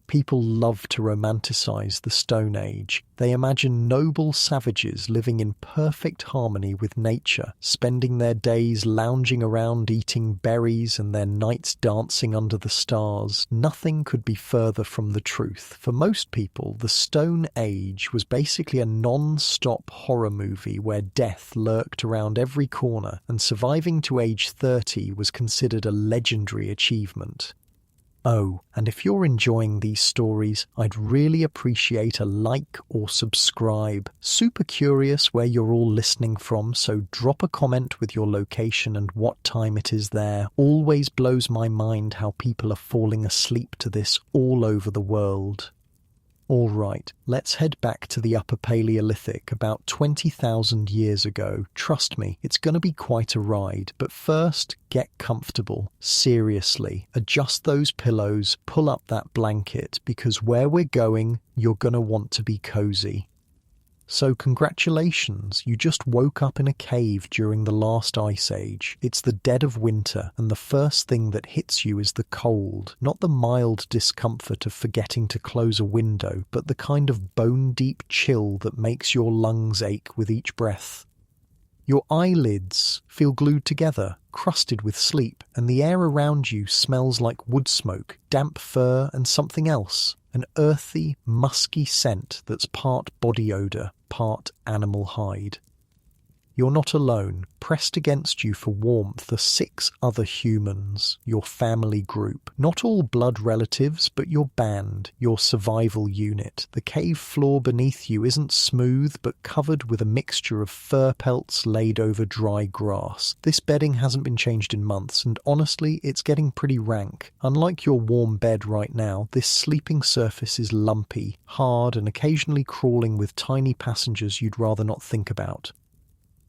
People love to romanticize the Stone Age. They imagine noble savages living in perfect harmony with nature, spending their days lounging around eating berries and their nights dancing under the stars. Nothing could be further from the truth. For most people, the Stone Age was basically a non-stop horror movie where death lurked around every corner, and surviving to age 30 was considered a legendary achievement. Oh, and if you're enjoying these stories, I'd really appreciate a like or subscribe. Super curious where you're all listening from, so drop a comment with your location and what time it is there. Always blows my mind how people are falling asleep to this all over the world. All right, let's head back to the Upper Paleolithic about 20,000 years ago. Trust me, it's going to be quite a ride. But first, get comfortable. Seriously, adjust those pillows, pull up that blanket, because where we're going, you're going to want to be cozy. So congratulations, you just woke up in a cave during the last ice age. It's the dead of winter, and the first thing that hits you is the cold. Not the mild discomfort of forgetting to close a window, but the kind of bone-deep chill that makes your lungs ache with each breath. Your eyelids feel glued together, crusted with sleep, and the air around you smells like wood smoke, damp fur, and something else. An earthy, musky scent that's part body odour, part animal hide. You're not alone. Pressed against you for warmth are 6 other humans, your family group. Not all blood relatives, but your band, your survival unit. The cave floor beneath you isn't smooth, but covered with a mixture of fur pelts laid over dry grass. This bedding hasn't been changed in months, and honestly, it's getting pretty rank. Unlike your warm bed right now, this sleeping surface is lumpy, hard, and occasionally crawling with tiny passengers you'd rather not think about.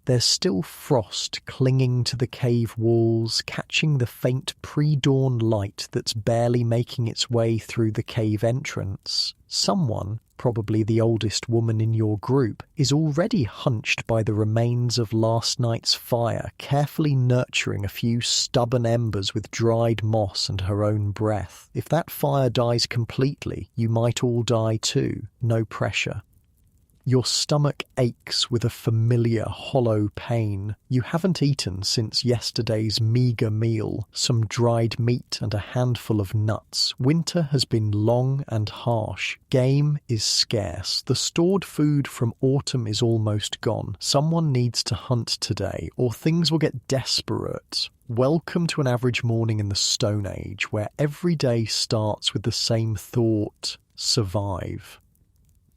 There's still frost clinging to the cave walls, catching the faint pre-dawn light that's barely making its way through the cave entrance. Someone, probably the oldest woman in your group, is already hunched by the remains of last night's fire, carefully nurturing a few stubborn embers with dried moss and her own breath. If that fire dies completely, you might all die too. No pressure. Your stomach aches with a familiar hollow pain. You haven't eaten since yesterday's meagre meal, some dried meat and a handful of nuts. Winter has been long and harsh. Game is scarce. The stored food from autumn is almost gone. Someone needs to hunt today, or things will get desperate. Welcome to an average morning in the Stone Age, where every day starts with the same thought: survive.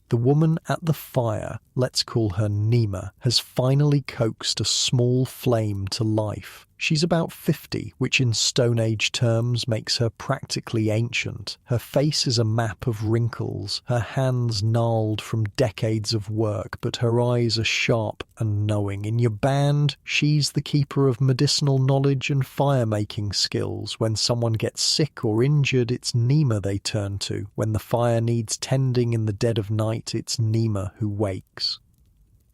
The woman at the fire, let's call her Nima, has finally coaxed a small flame to life. She's about 50, which in Stone Age terms makes her practically ancient. Her face is a map of wrinkles, her hands gnarled from decades of work, but her eyes are sharp and knowing. In your band, she's the keeper of medicinal knowledge and fire-making skills. When someone gets sick or injured, it's Nima they turn to. When the fire needs tending in the dead of night, it's Nima who wakes.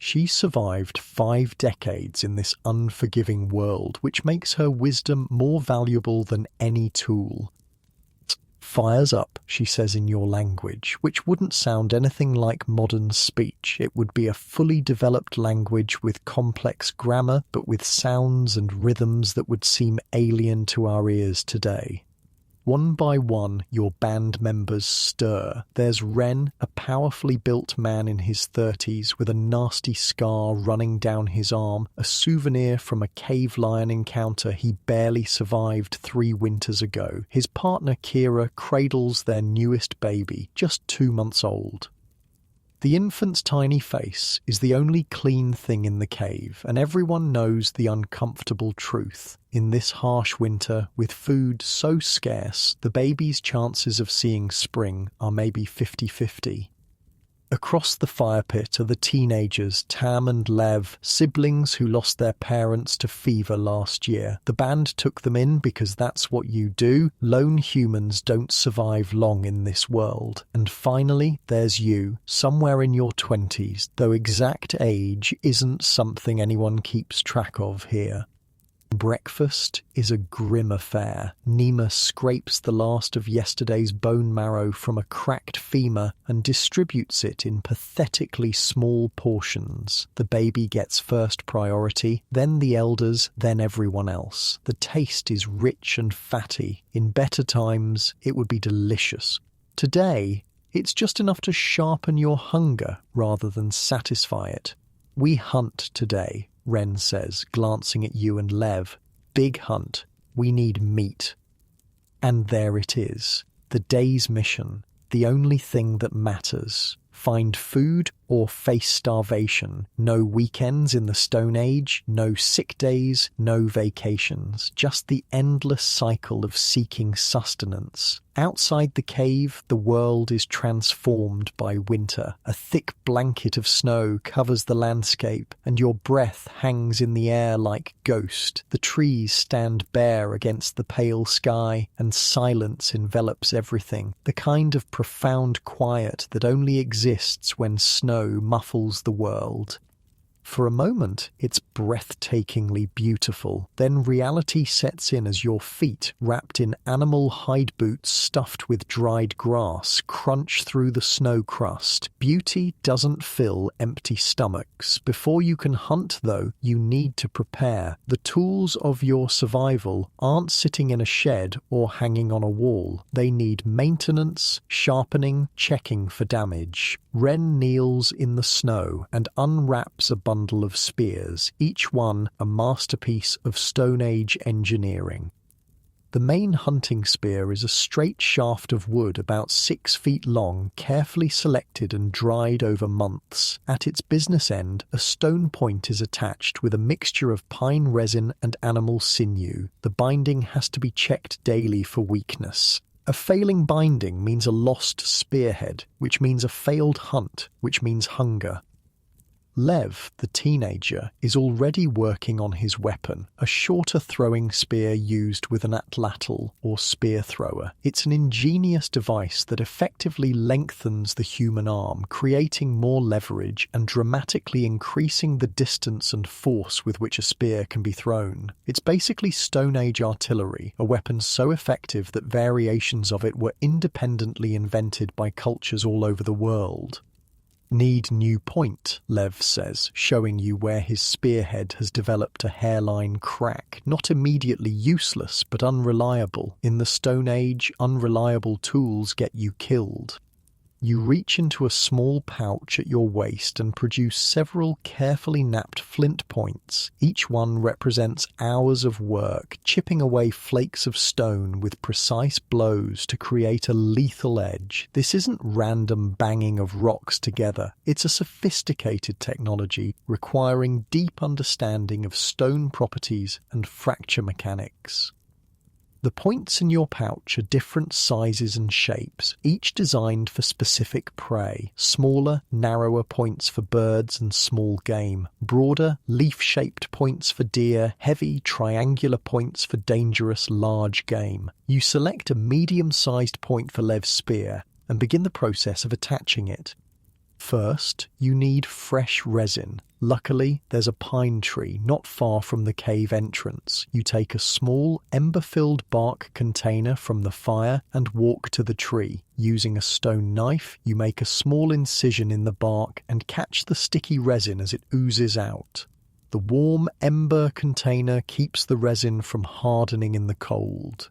She survived 5 decades in this unforgiving world, which makes her wisdom more valuable than any tool. Fires up, she says in your language, which wouldn't sound anything like modern speech. It would be a fully developed language with complex grammar, but with sounds and rhythms that would seem alien to our ears today. One by one, your band members stir. There's Ren, a powerfully built man in his 30s with a nasty scar running down his arm, a souvenir from a cave lion encounter he barely survived 3 winters ago. His partner Kira cradles their newest baby, just 2 months old. The infant's tiny face is the only clean thing in the cave, and everyone knows the uncomfortable truth. In this harsh winter, with food so scarce, the baby's chances of seeing spring are maybe 50-50. Across the fire pit are the teenagers Tam and Lev, siblings who lost their parents to fever last year. The band took them in because that's what you do. Lone humans don't survive long in this world. And finally, there's you, somewhere in your 20s, though exact age isn't something anyone keeps track of here. Breakfast is a grim affair. Nima scrapes the last of yesterday's bone marrow from a cracked femur and distributes it in pathetically small portions. The baby gets first priority, then the elders, then everyone else. The taste is rich and fatty. In better times, it would be delicious. Today, it's just enough to sharpen your hunger rather than satisfy it. We hunt today, Ren says, glancing at you and Lev. Big hunt. We need meat. And there it is. The day's mission. The only thing that matters. Find food or face starvation. No weekends in the Stone Age, no sick days, no vacations. Just the endless cycle of seeking sustenance. Outside the cave, the world is transformed by winter. A thick blanket of snow covers the landscape, and your breath hangs in the air like ghost. The trees stand bare against the pale sky, and silence envelops everything. The kind of profound quiet that only exists when snow muffles the world. For a moment, it's breathtakingly beautiful. Then reality sets in as your feet, wrapped in animal hide boots stuffed with dried grass, crunch through the snow crust. Beauty doesn't fill empty stomachs. Before you can hunt, though, you need to prepare. The tools of your survival aren't sitting in a shed or hanging on a wall. They need maintenance, sharpening, checking for damage. Ren kneels in the snow and unwraps a bundle of spears, each one a masterpiece of Stone Age engineering. The main hunting spear is a straight shaft of wood about 6 feet long, carefully selected and dried over months. At its business end, a stone point is attached with a mixture of pine resin and animal sinew. The binding has to be checked daily for weakness. A failing binding means a lost spearhead, which means a failed hunt, which means hunger. Lev, the teenager, is already working on his weapon, a shorter throwing spear used with an atlatl, or spear thrower. It's an ingenious device that effectively lengthens the human arm, creating more leverage and dramatically increasing the distance and force with which a spear can be thrown. It's basically Stone Age artillery, a weapon so effective that variations of it were independently invented by cultures all over the world. Need new point, Lev says, showing you where his spearhead has developed a hairline crack. Not immediately useless, but unreliable. In the Stone Age, unreliable tools get you killed. You reach into a small pouch at your waist and produce several carefully napped flint points. Each one represents hours of work, chipping away flakes of stone with precise blows to create a lethal edge. This isn't random banging of rocks together. It's a sophisticated technology requiring deep understanding of stone properties and fracture mechanics. The points in your pouch are different sizes and shapes, each designed for specific prey. Smaller, narrower points for birds and small game. Broader, leaf-shaped points for deer. Heavy, triangular points for dangerous, large game. You select a medium-sized point for Lev's spear and begin the process of attaching it. First, you need fresh resin. Luckily, there's a pine tree not far from the cave entrance. You take a small, ember-filled bark container from the fire and walk to the tree. Using a stone knife, you make a small incision in the bark and catch the sticky resin as it oozes out. The warm ember container keeps the resin from hardening in the cold.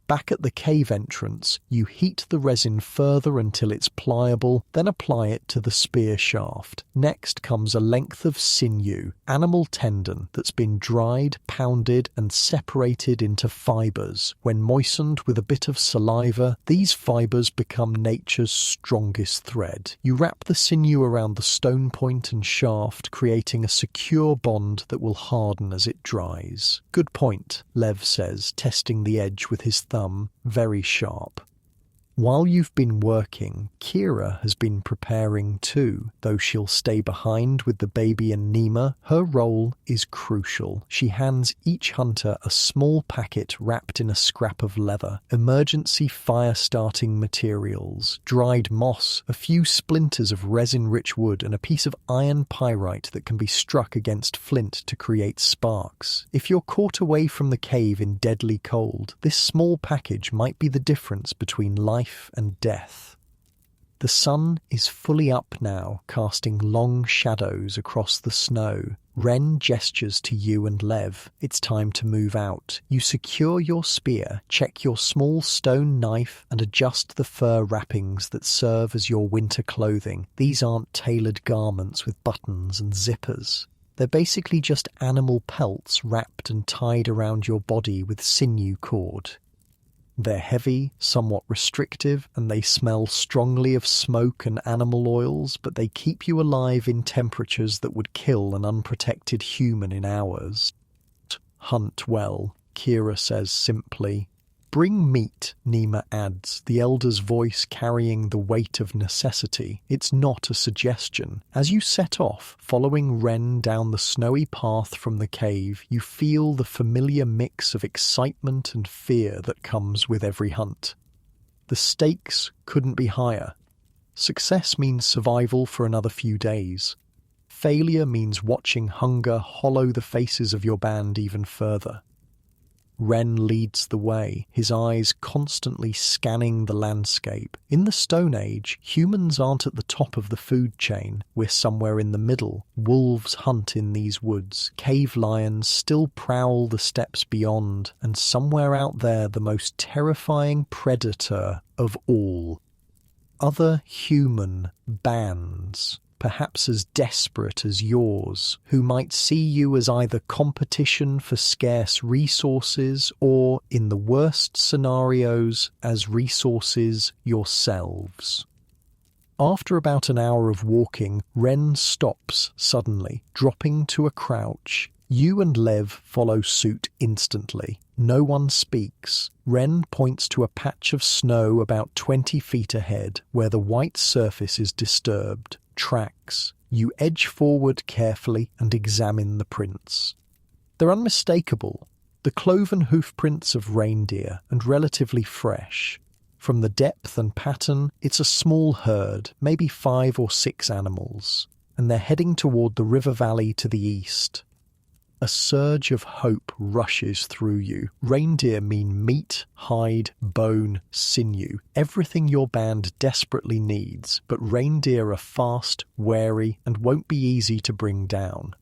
Back at the cave entrance, you heat the resin further until it's pliable, then apply it to the spear shaft. Next comes a length of sinew, animal tendon, that's been dried, pounded, and separated into fibers. When moistened with a bit of saliva, these fibers become nature's strongest thread. You wrap the sinew around the stone point and shaft, creating a secure bond that will harden as it dries. Good point, Lev says, testing the edge with his thumb. Very sharp. While you've been working, Kira has been preparing too. Though she'll stay behind with the baby and Nima, her role is crucial. She hands each hunter a small packet wrapped in a scrap of leather, emergency fire-starting materials, dried moss, a few splinters of resin-rich wood, and a piece of iron pyrite that can be struck against flint to create sparks. If you're caught away from the cave in deadly cold, this small package might be the difference between life and death. The sun is fully up now, casting long shadows across the snow. Ren gestures to you and Lev. It's time to move out. You secure your spear, check your small stone knife, and adjust the fur wrappings that serve as your winter clothing. These aren't tailored garments with buttons and zippers. They're basically just animal pelts wrapped and tied around your body with sinew cord. They're heavy, somewhat restrictive, and they smell strongly of smoke and animal oils, but they keep you alive in temperatures that would kill an unprotected human in hours. Hunt well, Kira says simply. Bring meat, Nima adds, the elder's voice carrying the weight of necessity. It's not a suggestion. As you set off, following Ren down the snowy path from the cave, you feel the familiar mix of excitement and fear that comes with every hunt. The stakes couldn't be higher. Success means survival for another few days. Failure means watching hunger hollow the faces of your band even further. Ren leads the way, his eyes constantly scanning the landscape. In the Stone Age, humans aren't at the top of the food chain. We're somewhere in the middle. Wolves hunt in these woods. Cave lions still prowl the steppes beyond. And somewhere out there, the most terrifying predator of all. Other human bands, perhaps as desperate as yours, who might see you as either competition for scarce resources or, in the worst scenarios, as resources yourselves. After about an hour of walking, Ren stops suddenly, dropping to a crouch. You and Lev follow suit instantly. No one speaks. Ren points to a patch of snow about 20 feet ahead, where the white surface is disturbed. Tracks. You edge forward carefully and examine the prints. They're unmistakable, the cloven hoof prints of reindeer, and relatively fresh. From the depth and pattern, it's a small herd, maybe 5 or 6 animals, and they're heading toward the river valley to the east. A surge of hope rushes through you. Reindeer mean meat, hide, bone, sinew, everything your band desperately needs, but reindeer are fast, wary, and won't be easy to bring down.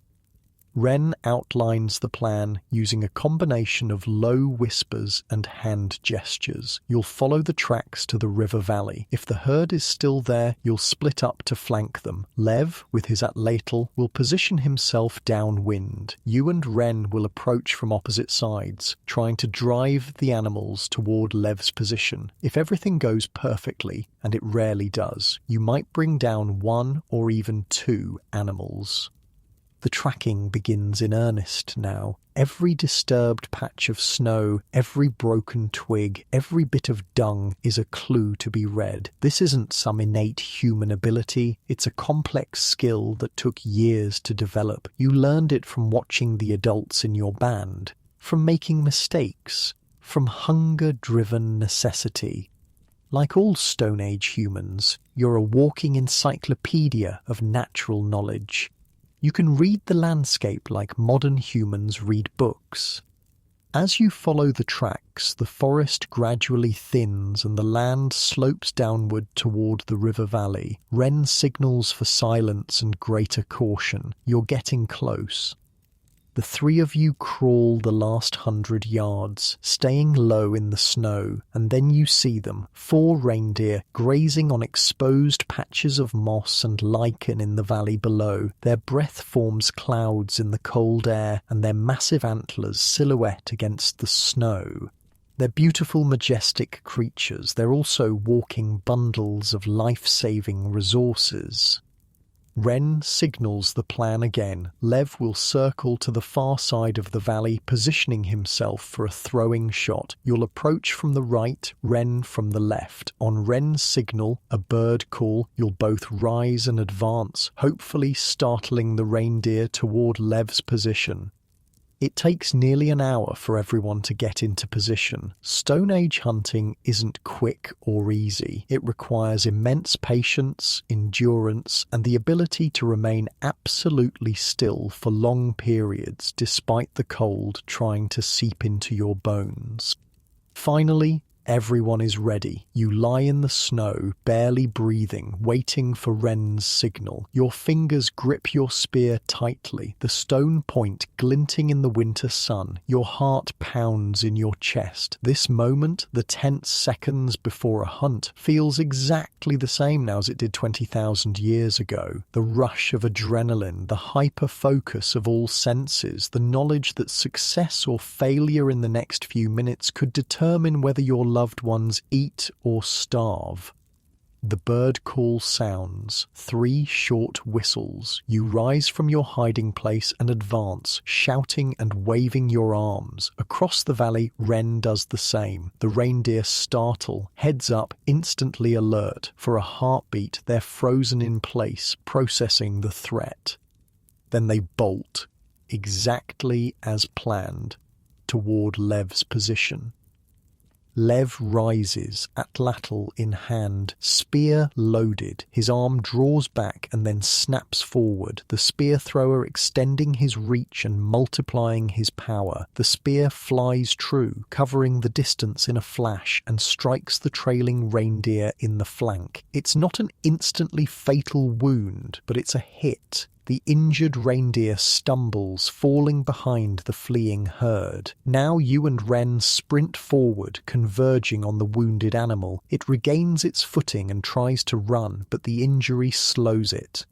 Ren outlines the plan using a combination of low whispers and hand gestures. You'll follow the tracks to the river valley. If the herd is still there, you'll split up to flank them. Lev, with his atlatl, will position himself downwind. You and Ren will approach from opposite sides, trying to drive the animals toward Lev's position. If everything goes perfectly, and it rarely does, you might bring down 1 or even 2 animals. The tracking begins in earnest now. Every disturbed patch of snow, every broken twig, every bit of dung is a clue to be read. This isn't some innate human ability. It's a complex skill that took years to develop. You learned it from watching the adults in your band, from making mistakes, from hunger-driven necessity. Like all Stone Age humans, you're a walking encyclopedia of natural knowledge. You can read the landscape like modern humans read books. As you follow the tracks, the forest gradually thins and the land slopes downward toward the river valley. Ren signals for silence and greater caution. You're getting close. The 3 of you crawl the last 100 yards, staying low in the snow, and then you see them, 4 reindeer grazing on exposed patches of moss and lichen in the valley below. Their breath forms clouds in the cold air, and their massive antlers silhouette against the snow. They're beautiful, majestic creatures. They're also walking bundles of life-saving resources. Ren signals the plan again. Lev will circle to the far side of the valley, positioning himself for a throwing shot. You'll approach from the right, Ren from the left. On Ren's signal, a bird call, you'll both rise and advance, hopefully startling the reindeer toward Lev's position. It takes nearly an hour for everyone to get into position. Stone Age hunting isn't quick or easy. It requires immense patience, endurance, and the ability to remain absolutely still for long periods despite the cold trying to seep into your bones. Finally, everyone is ready. You lie in the snow, barely breathing, waiting for Ren's signal. Your fingers grip your spear tightly, the stone point glinting in the winter sun. Your heart pounds in your chest. This moment, the tense seconds before a hunt, feels exactly the same now as it did 20,000 years ago. The rush of adrenaline, the hyper-focus of all senses, the knowledge that success or failure in the next few minutes could determine whether your loved ones eat or starve. The bird call sounds, 3 short whistles. You rise from your hiding place and advance, shouting and waving your arms. Across the valley, Ren does the same. The reindeer startle, heads up, instantly alert. For a heartbeat, they're frozen in place, processing the threat. Then they bolt, exactly as planned, toward Lev's position. Lev rises, atlatl in hand, spear loaded. His arm draws back and then snaps forward, the spear thrower extending his reach and multiplying his power. The spear flies true, covering the distance in a flash, and strikes the trailing reindeer in the flank. It's not an instantly fatal wound, but it's a hit. The injured reindeer stumbles, falling behind the fleeing herd. Now you and Ren sprint forward, converging on the wounded animal. It regains its footing and tries to run, but the injury slows it.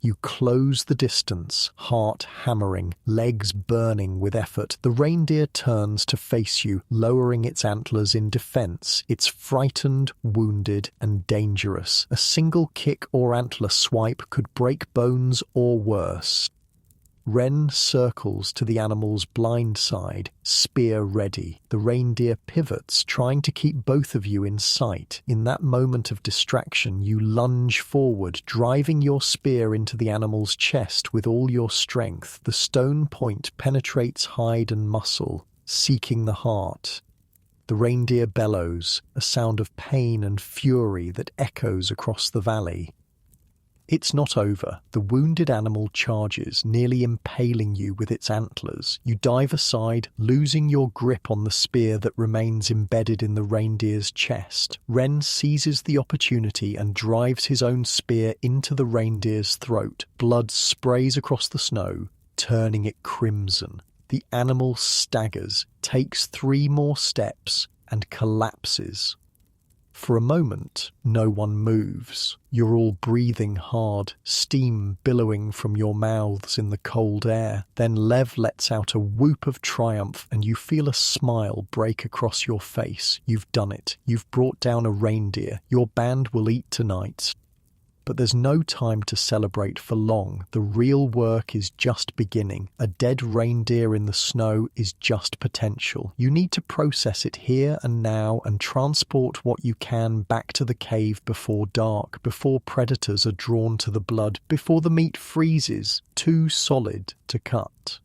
You close the distance, heart hammering, legs burning with effort. The reindeer turns to face you, lowering its antlers in defense. It's frightened, wounded, and dangerous. A single kick or antler swipe could break bones or worse. Ren circles to the animal's blind side, spear ready. The reindeer pivots, trying to keep both of you in sight. In that moment of distraction, you lunge forward, driving your spear into the animal's chest with all your strength. The stone point penetrates hide and muscle, seeking the heart. The reindeer bellows, a sound of pain and fury that echoes across the valley. It's not over. The wounded animal charges, nearly impaling you with its antlers. You dive aside, losing your grip on the spear that remains embedded in the reindeer's chest. Ren seizes the opportunity and drives his own spear into the reindeer's throat. Blood sprays across the snow, turning it crimson. The animal staggers, takes 3 more steps, and collapses. For a moment, no one moves. You're all breathing hard, steam billowing from your mouths in the cold air. Then Lev lets out a whoop of triumph and you feel a smile break across your face. You've done it. You've brought down a reindeer. Your band will eat tonight. But there's no time to celebrate for long. The real work is just beginning. A dead reindeer in the snow is just potential. You need to process it here and now and transport what you can back to the cave before dark, before predators are drawn to the blood, before the meat freezes, too solid to cut.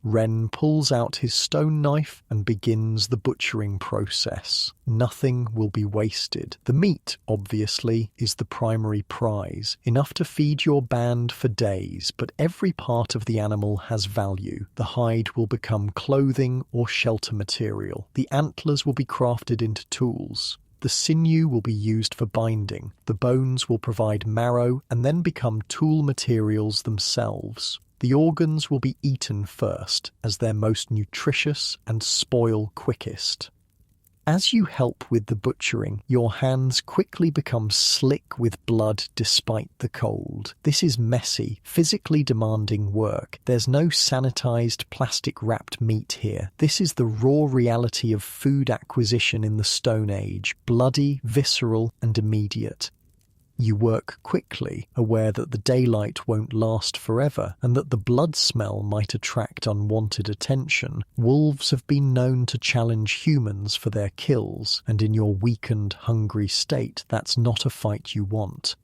Ren pulls out his stone knife and begins the butchering process. Nothing will be wasted. The meat, obviously, is the primary prize, enough to feed your band for days, but every part of the animal has value. The hide will become clothing or shelter material. The antlers will be crafted into tools. The sinew will be used for binding. The bones will provide marrow and then become tool materials themselves. The organs will be eaten first, as they're most nutritious and spoil quickest. As you help with the butchering, your hands quickly become slick with blood despite the cold. This is messy, physically demanding work. There's no sanitized, plastic-wrapped meat here. This is the raw reality of food acquisition in the Stone Age, bloody, visceral, and immediate. You work quickly, aware that the daylight won't last forever and that the blood smell might attract unwanted attention. Wolves have been known to challenge humans for their kills, and in your weakened, hungry state, that's not a fight you want.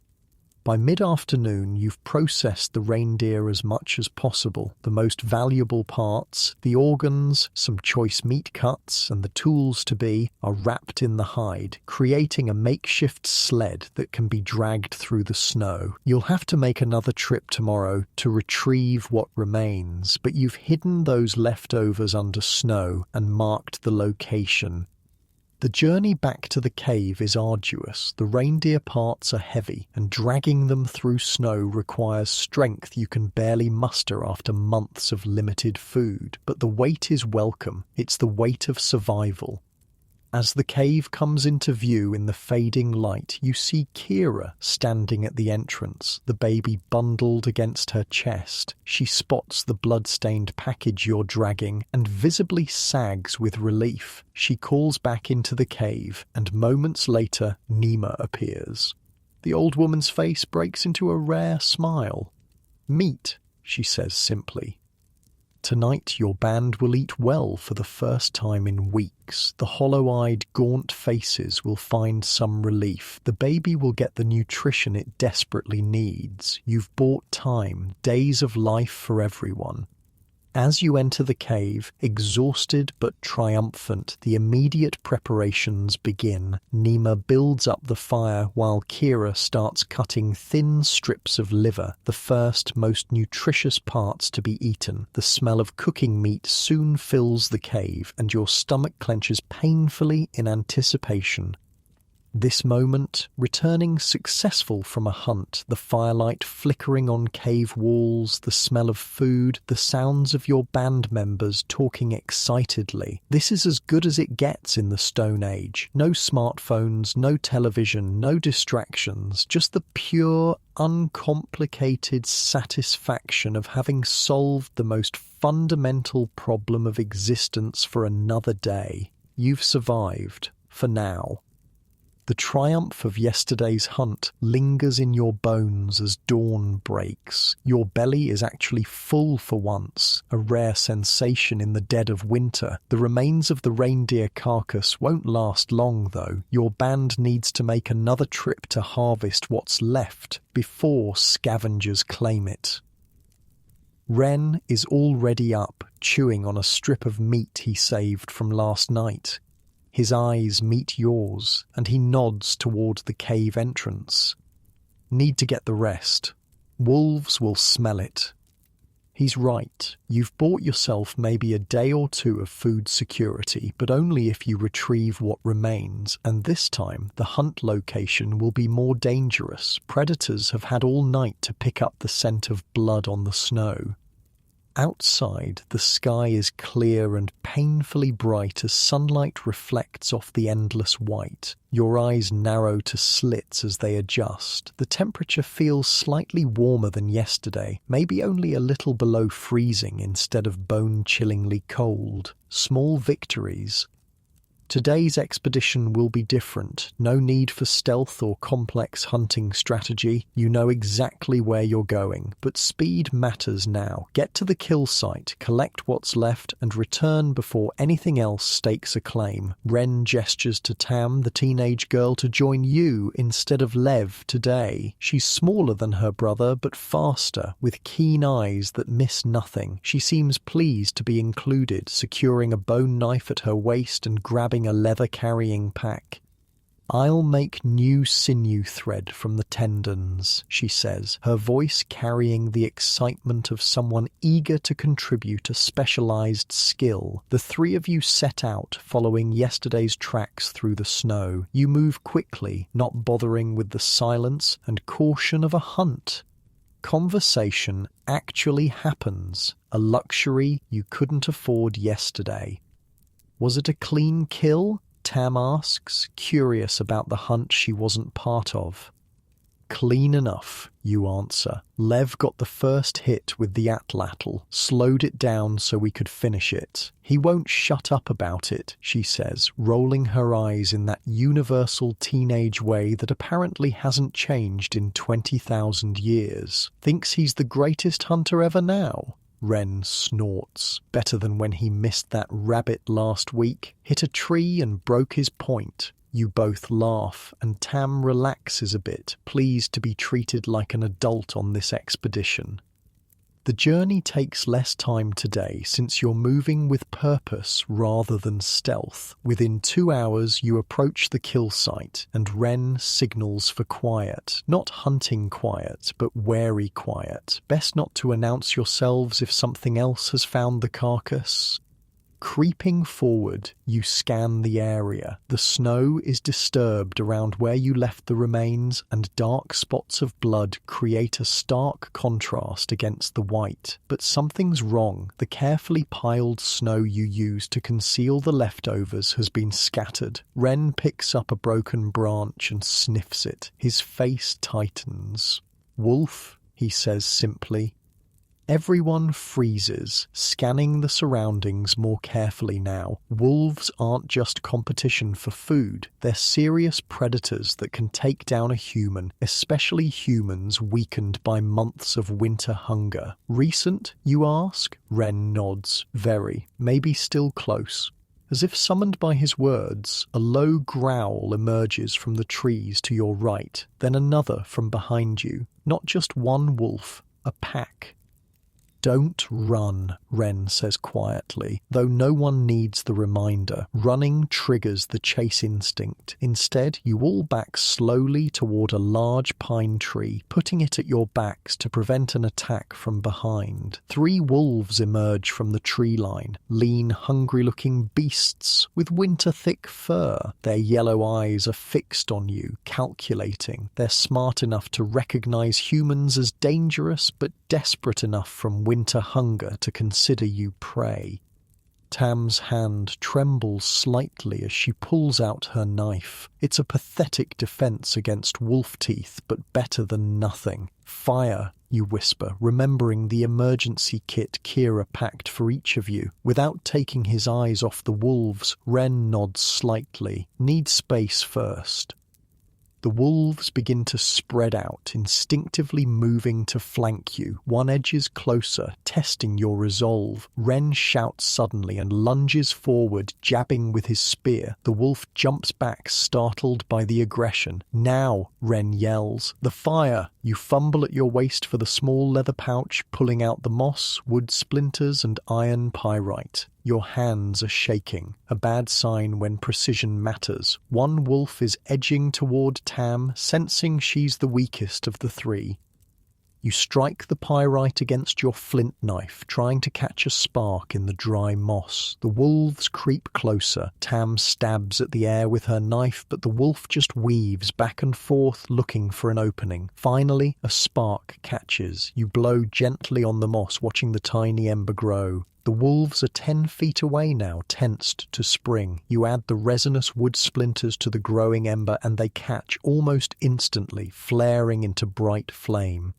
By mid-afternoon, you've processed the reindeer as much as possible. The most valuable parts, the organs, some choice meat cuts, and the tools to be, are wrapped in the hide, creating a makeshift sled that can be dragged through the snow. You'll have to make another trip tomorrow to retrieve what remains, but you've hidden those leftovers under snow and marked the location. The journey back to the cave is arduous. The reindeer parts are heavy, and dragging them through snow requires strength you can barely muster after months of limited food. But the weight is welcome. It's the weight of survival. As the cave comes into view in the fading light, you see Kira standing at the entrance, the baby bundled against her chest. She spots the blood-stained package you're dragging and visibly sags with relief. She calls back into the cave, and moments later, Nima appears. The old woman's face breaks into a rare smile. "Meat," she says simply. "Tonight your band will eat well for the first time in weeks. The hollow-eyed, gaunt faces will find some relief. The baby will get the nutrition it desperately needs. You've bought time, days of life for everyone." As you enter the cave, exhausted but triumphant, the immediate preparations begin. Nima builds up the fire while Kira starts cutting thin strips of liver, the first, most nutritious parts to be eaten. The smell of cooking meat soon fills the cave, and your stomach clenches painfully in anticipation. This moment, returning successful from a hunt, the firelight flickering on cave walls, the smell of food, the sounds of your band members talking excitedly. This is as good as it gets in the Stone Age. No smartphones, no television, no distractions, just the pure, uncomplicated satisfaction of having solved the most fundamental problem of existence for another day. You've survived, for now. The triumph of yesterday's hunt lingers in your bones as dawn breaks. Your belly is actually full for once, a rare sensation in the dead of winter. The remains of the reindeer carcass won't last long, though. Your band needs to make another trip to harvest what's left before scavengers claim it. Ren is already up, chewing on a strip of meat he saved from last night. His eyes meet yours, and he nods toward the cave entrance. "Need to get the rest. Wolves will smell it." He's right. You've bought yourself maybe a day or two of food security, but only if you retrieve what remains, and this time the hunt location will be more dangerous. Predators have had all night to pick up the scent of blood on the snow. Outside, the sky is clear and painfully bright as sunlight reflects off the endless white. Your eyes narrow to slits as they adjust. The temperature feels slightly warmer than yesterday, maybe only a little below freezing instead of bone-chillingly cold. Small victories. Today's expedition will be different. No need for stealth or complex hunting strategy. You know exactly where you're going, but speed matters now. Get to the kill site, collect what's left, and return before anything else stakes a claim. Ren gestures to Tam, the teenage girl, to join you instead of Lev today. She's smaller than her brother, but faster, with keen eyes that miss nothing. She seems pleased to be included, securing a bone knife at her waist and grabbing a leather-carrying pack. "I'll make new sinew thread from the tendons," she says, her voice carrying the excitement of someone eager to contribute a specialized skill. The three of you set out, following yesterday's tracks through the snow. You move quickly, not bothering with the silence and caution of a hunt. Conversation actually happens, a luxury you couldn't afford yesterday. "Was it a clean kill?" Tam asks, curious about the hunt she wasn't part of. Clean enough, you answer. Lev got the first hit with the atlatl, slowed it down so we could finish it. He won't shut up about it, she says, rolling her eyes in that universal teenage way that apparently hasn't changed in 20,000 years. Thinks he's the greatest hunter ever now. Ren snorts. Better than when he missed that rabbit last week, hit a tree and broke his point. You both laugh, and Tam relaxes a bit, pleased to be treated like an adult on this expedition. The journey takes less time today since you're moving with purpose rather than stealth. Within 2 hours you approach the kill site, and Ren signals for quiet. Not hunting quiet, but wary quiet. Best not to announce yourselves if something else has found the carcass. Creeping forward, you scan the area. The snow is disturbed around where you left the remains, and dark spots of blood create a stark contrast against the white. But something's wrong. The carefully piled snow you used to conceal the leftovers has been scattered. Ren picks up a broken branch and sniffs it. His face tightens. "Wolf," he says simply. Everyone freezes, scanning the surroundings more carefully now. Wolves aren't just competition for food. They're serious predators that can take down a human, especially humans weakened by months of winter hunger. Recent, you ask? Ren nods. Very. Maybe still close. As if summoned by his words, a low growl emerges from the trees to your right, then another from behind you. Not just one wolf, a pack. "Don't run," Ren says quietly, though no one needs the reminder. Running triggers the chase instinct. Instead, you all back slowly toward a large pine tree, putting it at your backs to prevent an attack from behind. 3 wolves emerge from the tree line, lean, hungry-looking beasts with winter-thick fur. Their yellow eyes are fixed on you, calculating. They're smart enough to recognize humans as dangerous, but desperate enough from winter hunger to consider you prey. Tam's hand trembles slightly as she pulls out her knife. It's a pathetic defense against wolf teeth, but better than nothing. "Fire," you whisper, remembering the emergency kit Kira packed for each of you. Without taking his eyes off the wolves, Ren nods slightly. "Need space first." The wolves begin to spread out, instinctively moving to flank you. One edges closer, testing your resolve. Ren shouts suddenly and lunges forward, jabbing with his spear. The wolf jumps back, startled by the aggression. "Now," Ren yells. "The fire!" You fumble at your waist for the small leather pouch, pulling out the moss, wood splinters, and iron pyrite. Your hands are shaking, a bad sign when precision matters. One wolf is edging toward Tam, sensing she's the weakest of the 3. You strike the pyrite against your flint knife, trying to catch a spark in the dry moss. The wolves creep closer. Tam stabs at the air with her knife, but the wolf just weaves back and forth, looking for an opening. Finally, a spark catches. You blow gently on the moss, watching the tiny ember grow. The wolves are 10 feet away now, tensed to spring. You add the resinous wood splinters to the growing ember, and they catch almost instantly, flaring into bright flame.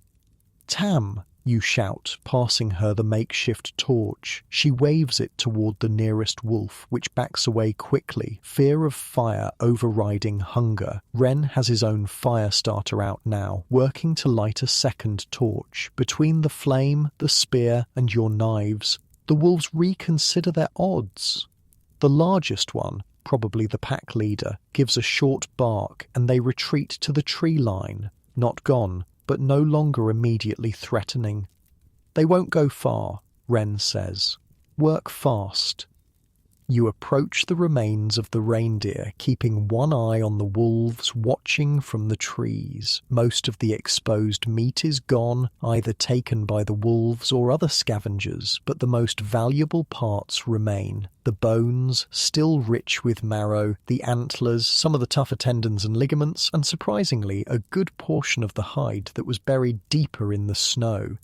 "Tam!" you shout, passing her the makeshift torch. She waves it toward the nearest wolf, which backs away quickly, fear of fire overriding hunger. Ren has his own fire starter out now, working to light a second torch. Between the flame, the spear, and your knives, the wolves reconsider their odds. The largest one, probably the pack leader, gives a short bark, and they retreat to the tree line. Not gone, but no longer immediately threatening. "They won't go far," Ren says. "Work fast." You approach the remains of the reindeer, keeping one eye on the wolves watching from the trees. Most of the exposed meat is gone, either taken by the wolves or other scavengers, but the most valuable parts remain. The bones, still rich with marrow, the antlers, some of the tougher tendons and ligaments, and surprisingly, a good portion of the hide that was buried deeper in the snow.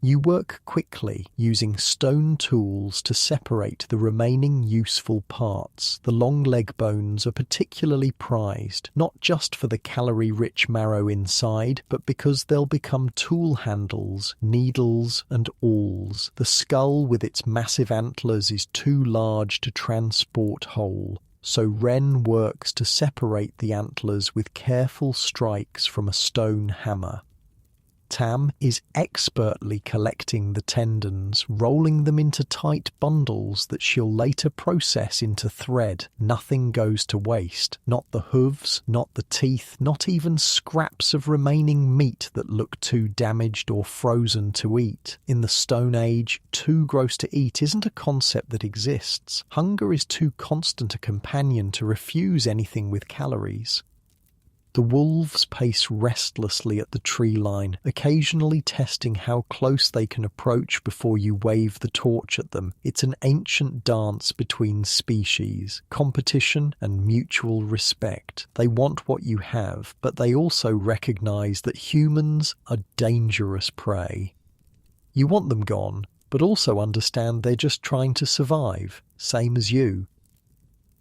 You work quickly, using stone tools to separate the remaining useful parts. The long leg bones are particularly prized, not just for the calorie-rich marrow inside, but because they'll become tool handles, needles, and awls. The skull with its massive antlers is too large to transport whole, so Wren works to separate the antlers with careful strikes from a stone hammer. Tam is expertly collecting the tendons, rolling them into tight bundles that she'll later process into thread. Nothing goes to waste. Not the hooves, not the teeth, not even scraps of remaining meat that look too damaged or frozen to eat. In the Stone Age, too gross to eat isn't a concept that exists. Hunger is too constant a companion to refuse anything with calories. The wolves pace restlessly at the tree line, occasionally testing how close they can approach before you wave the torch at them. It's an ancient dance between species, competition and mutual respect. They want what you have, but they also recognize that humans are dangerous prey. You want them gone, but also understand they're just trying to survive, same as you.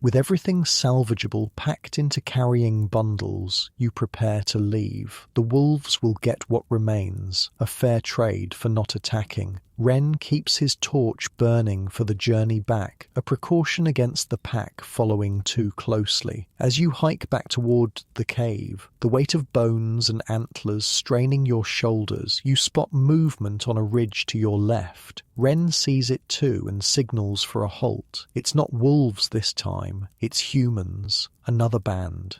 With everything salvageable packed into carrying bundles, you prepare to leave. The wolves will get what remains, a fair trade for not attacking. Wren keeps his torch burning for the journey back, a precaution against the pack following too closely. As you hike back toward the cave, the weight of bones and antlers straining your shoulders, you spot movement on a ridge to your left. Wren sees it too and signals for a halt. It's not wolves this time, it's humans, another band.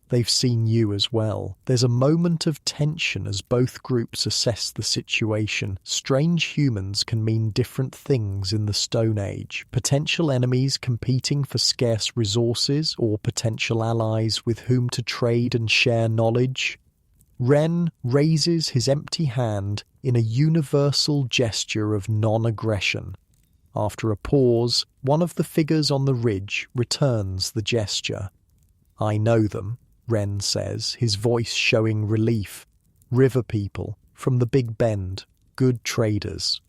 They've seen you as well. There's a moment of tension as both groups assess the situation. Strange humans can mean different things in the Stone Age. Potential enemies competing for scarce resources, or potential allies with whom to trade and share knowledge. Wren raises his empty hand in a universal gesture of non-aggression. After a pause, one of the figures on the ridge returns the gesture. "I know them," Wren says, his voice showing relief. "River people, from the Big Bend, good traders."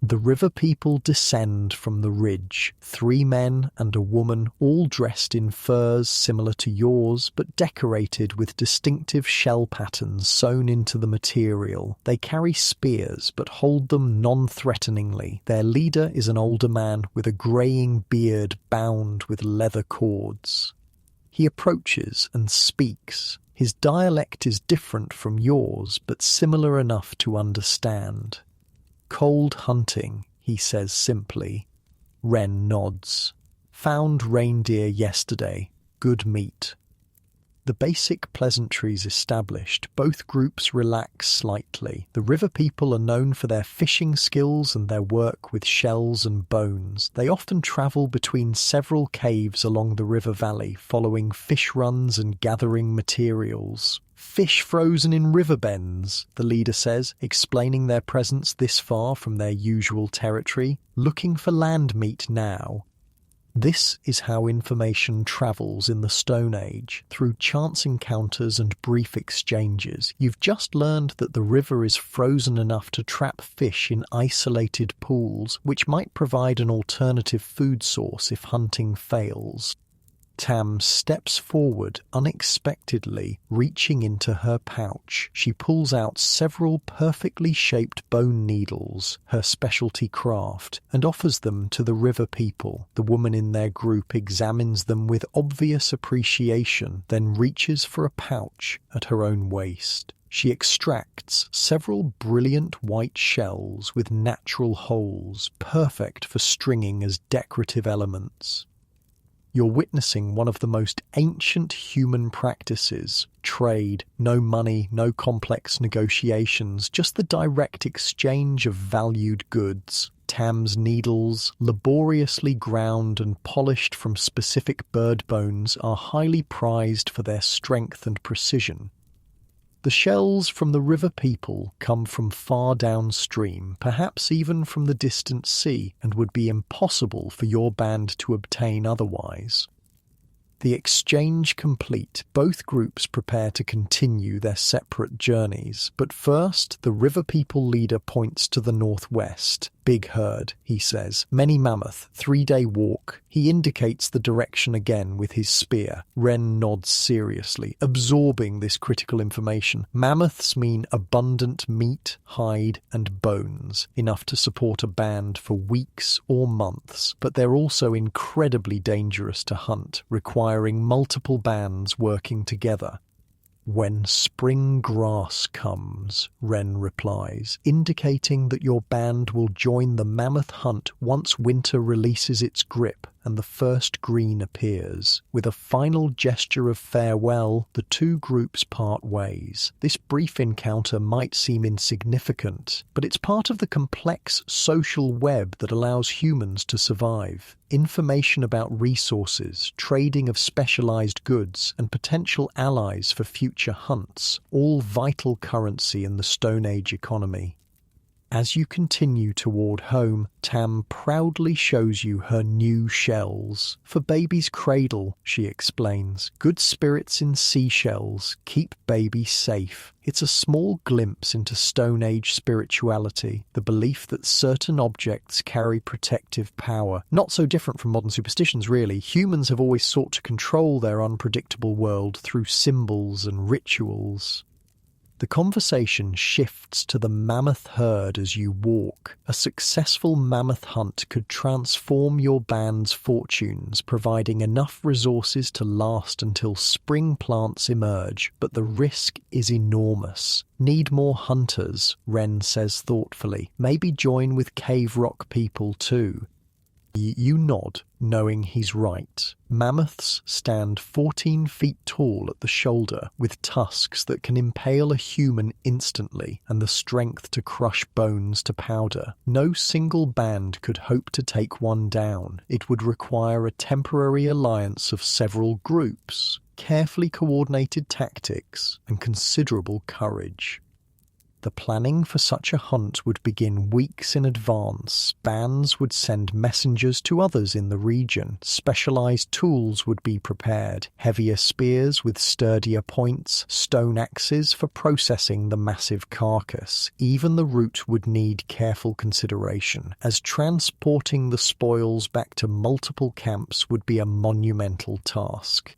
The river people descend from the ridge, 3 men and a woman, all dressed in furs similar to yours, but decorated with distinctive shell patterns sewn into the material. They carry spears, but hold them non-threateningly. Their leader is an older man with a greying beard bound with leather cords. He approaches and speaks. His dialect is different from yours, but similar enough to understand. "Cold hunting," he says simply. Wren nods. "Found reindeer yesterday. Good meat." The basic pleasantries established, both groups relax slightly. The river people are known for their fishing skills and their work with shells and bones. They often travel between several caves along the river valley, following fish runs and gathering materials. "Fish frozen in river bends," the leader says, explaining their presence this far from their usual territory. "Looking for land meat now." This is how information travels in the Stone Age, through chance encounters and brief exchanges. You've just learned that the river is frozen enough to trap fish in isolated pools, which might provide an alternative food source if hunting fails. Tam steps forward unexpectedly, reaching into her pouch. She pulls out several perfectly shaped bone needles, her specialty craft, and offers them to the river people. The woman in their group examines them with obvious appreciation, then reaches for a pouch at her own waist. She extracts several brilliant white shells with natural holes, perfect for stringing as decorative elements. You're witnessing one of the most ancient human practices. Trade, no money, no complex negotiations, just the direct exchange of valued goods. Tam's needles, laboriously ground and polished from specific bird bones, are highly prized for their strength and precision. The shells from the river people come from far downstream, perhaps even from the distant sea, and would be impossible for your band to obtain otherwise. The exchange complete, both groups prepare to continue their separate journeys. But first, the river people leader points to the northwest. Big herd, he says. Many mammoth, 3-day walk. He indicates the direction again with his spear. Ren nods seriously, absorbing this critical information. Mammoths mean abundant meat, hide, and bones, enough to support a band for weeks or months. But they're also incredibly dangerous to hunt, requiring multiple bands working together. When spring grass comes, Ren replies, indicating that your band will join the mammoth hunt once winter releases its grip and the first green appears. With a final gesture of farewell, the two groups part ways. This brief encounter might seem insignificant, but it's part of the complex social web that allows humans to survive. Information about resources, trading of specialized goods, and potential allies for future hunts, all vital currency in the Stone Age economy. As you continue toward home, Tam proudly shows you her new shells. For baby's cradle, she explains. Good spirits in seashells keep baby safe. It's a small glimpse into Stone Age spirituality, the belief that certain objects carry protective power. Not so different from modern superstitions, really. Humans have always sought to control their unpredictable world through symbols and rituals. The conversation shifts to the mammoth herd as you walk. A successful mammoth hunt could transform your band's fortunes, providing enough resources to last until spring plants emerge, but the risk is enormous. Need more hunters, Ren says thoughtfully. Maybe join with cave rock people too. You nod, knowing he's right. Mammoths stand 14 feet tall at the shoulder, with tusks that can impale a human instantly and the strength to crush bones to powder. No single band could hope to take one down. It would require a temporary alliance of several groups, carefully coordinated tactics, and considerable courage. The planning for such a hunt would begin weeks in advance. Bands would send messengers to others in the region. Specialized tools would be prepared. Heavier spears with sturdier points, stone axes for processing the massive carcass. Even the route would need careful consideration, as transporting the spoils back to multiple camps would be a monumental task.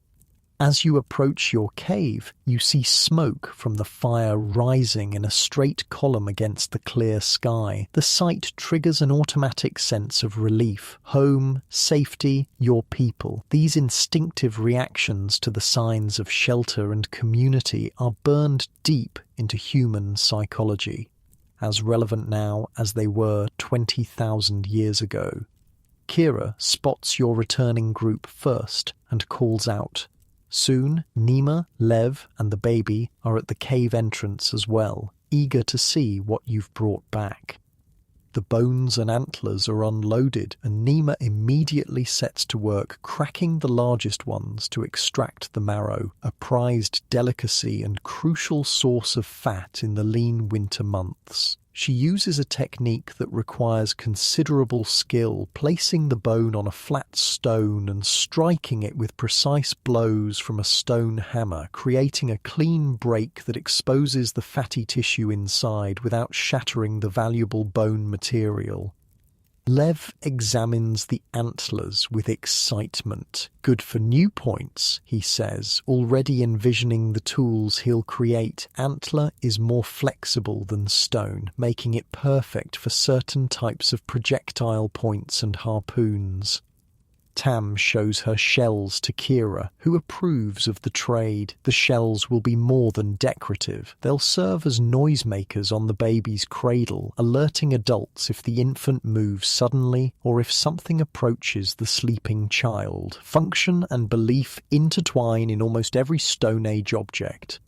As you approach your cave, you see smoke from the fire rising in a straight column against the clear sky. The sight triggers an automatic sense of relief. Home, safety, your people. These instinctive reactions to the signs of shelter and community are burned deep into human psychology, as relevant now as they were 20,000 years ago. Kira spots your returning group first and calls out. Soon, Nima, Lev, and the baby are at the cave entrance as well, eager to see what you've brought back. The bones and antlers are unloaded, and Nima immediately sets to work cracking the largest ones to extract the marrow, a prized delicacy and crucial source of fat in the lean winter months. She uses a technique that requires considerable skill, placing the bone on a flat stone and striking it with precise blows from a stone hammer, creating a clean break that exposes the fatty tissue inside without shattering the valuable bone material. Lev examines the antlers with excitement. Good for new points, he says, already envisioning the tools he'll create. Antler is more flexible than stone, making it perfect for certain types of projectile points and harpoons. Tam shows her shells to Kira, who approves of the trade. The shells will be more than decorative. They'll serve as noisemakers on the baby's cradle, alerting adults if the infant moves suddenly or if something approaches the sleeping child. Function and belief intertwine in almost every Stone Age object.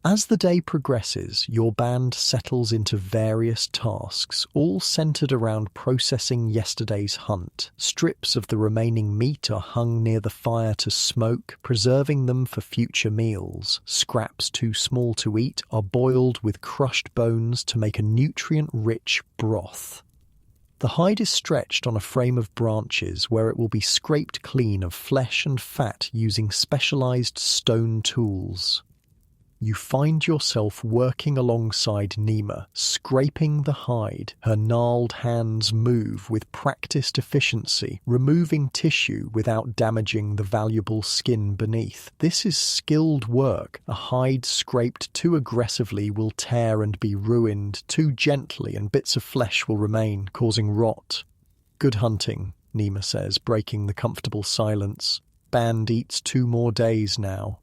As the day progresses, your band settles into various tasks, all centered around processing yesterday's hunt. Strips of the remaining meat are hung near the fire to smoke, preserving them for future meals. Scraps too small to eat are boiled with crushed bones to make a nutrient-rich broth. The hide is stretched on a frame of branches where it will be scraped clean of flesh and fat using specialized stone tools. You find yourself working alongside Nima, scraping the hide. Her gnarled hands move with practiced efficiency, removing tissue without damaging the valuable skin beneath. This is skilled work. A hide scraped too aggressively will tear and be ruined, too gently and bits of flesh will remain, causing rot. Good hunting, Nima says, breaking the comfortable silence. Band eats 2 more days now.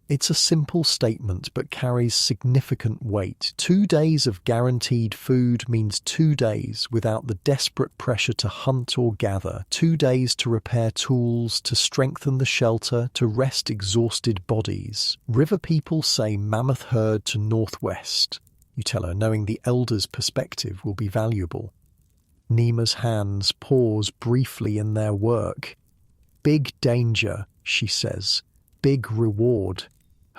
It's a simple statement but carries significant weight. 2 days of guaranteed food means 2 days without the desperate pressure to hunt or gather. 2 days to repair tools, to strengthen the shelter, to rest exhausted bodies. River people say mammoth herd to northwest. You tell her, knowing the elder's perspective will be valuable. Nima's hands pause briefly in their work. Big danger, she says. Big reward.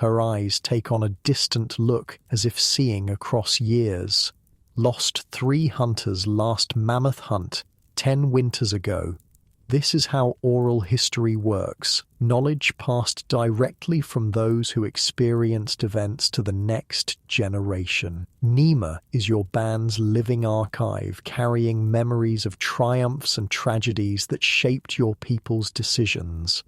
Her eyes take on a distant look as if seeing across years. Lost 3 hunters last mammoth hunt 10 winters ago. This is how oral history works. Knowledge passed directly from those who experienced events to the next generation. Nima is your band's living archive, carrying memories of triumphs and tragedies that shaped your people's decisions.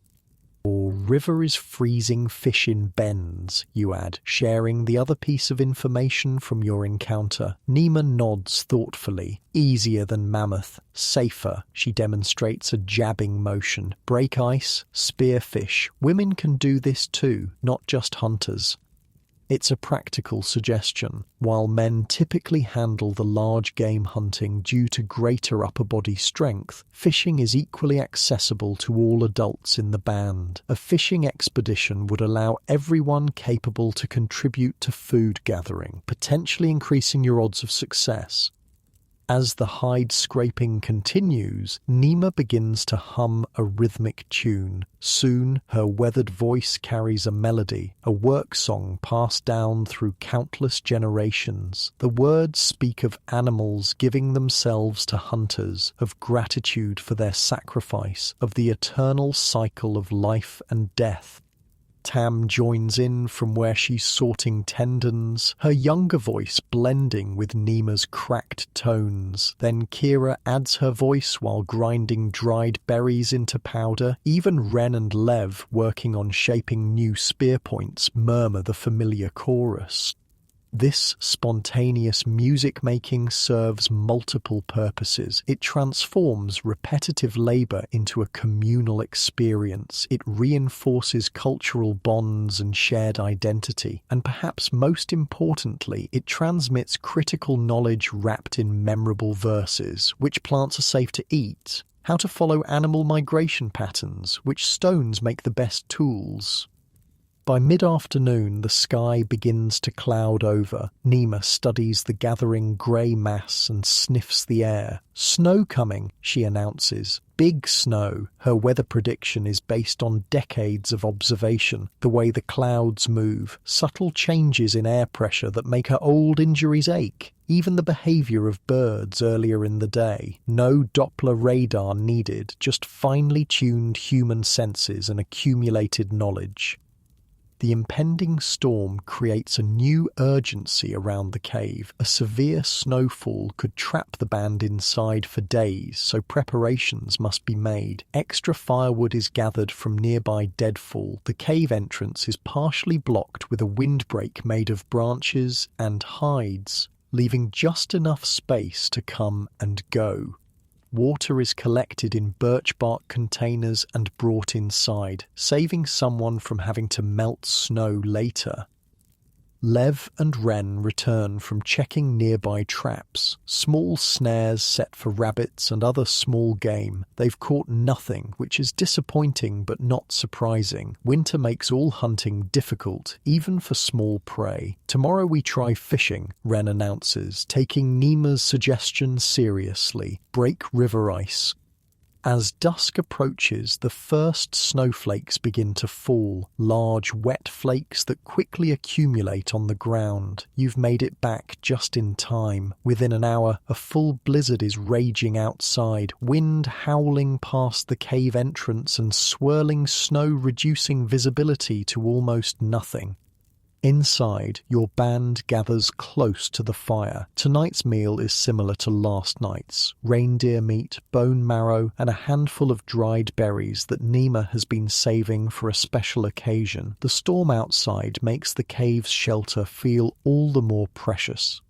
Or river is freezing fish in bends, you add, sharing the other piece of information from your encounter. Nima nods thoughtfully. Easier than mammoth. Safer, she demonstrates a jabbing motion. Break ice, spear fish. Women can do this too, not just hunters. It's a practical suggestion. While men typically handle the large game hunting due to greater upper body strength, fishing is equally accessible to all adults in the band. A fishing expedition would allow everyone capable to contribute to food gathering, potentially increasing your odds of success. As the hide scraping continues, Nima begins to hum a rhythmic tune. Soon, her weathered voice carries a melody, a work song passed down through countless generations. The words speak of animals giving themselves to hunters, of gratitude for their sacrifice, of the eternal cycle of life and death. Tam joins in from where she's sorting tendons, her younger voice blending with Nima's cracked tones. Then Kira adds her voice while grinding dried berries into powder. Even Ren and Lev, working on shaping new spear points, murmur the familiar chorus. This spontaneous music-making serves multiple purposes. It transforms repetitive labor into a communal experience. It reinforces cultural bonds and shared identity. And perhaps most importantly, it transmits critical knowledge wrapped in memorable verses. Which plants are safe to eat? How to follow animal migration patterns? Which stones make the best tools? By mid-afternoon, the sky begins to cloud over. Nima studies the gathering grey mass and sniffs the air. Snow coming, she announces. Big snow. Her weather prediction is based on decades of observation. The way the clouds move, subtle changes in air pressure that make her old injuries ache. Even the behaviour of birds earlier in the day. No Doppler radar needed, just finely tuned human senses and accumulated knowledge. The impending storm creates a new urgency around the cave. A severe snowfall could trap the band inside for days, so preparations must be made. Extra firewood is gathered from nearby deadfall. The cave entrance is partially blocked with a windbreak made of branches and hides, leaving just enough space to come and go. Water is collected in birch bark containers and brought inside, saving someone from having to melt snow later. Lev and Ren return from checking nearby traps, small snares set for rabbits and other small game. They've caught nothing, which is disappointing but not surprising. Winter makes all hunting difficult, even for small prey. Tomorrow we try fishing, Ren announces, taking Nima's suggestion seriously. Break river ice. As dusk approaches, the first snowflakes begin to fall, large wet flakes that quickly accumulate on the ground. You've made it back just in time. Within an hour, a full blizzard is raging outside, wind howling past the cave entrance and swirling snow reducing visibility to almost nothing. Inside, your band gathers close to the fire. Tonight's meal is similar to last night's. Reindeer meat, bone marrow, and a handful of dried berries that Nima has been saving for a special occasion. The storm outside makes the cave's shelter feel all the more precious.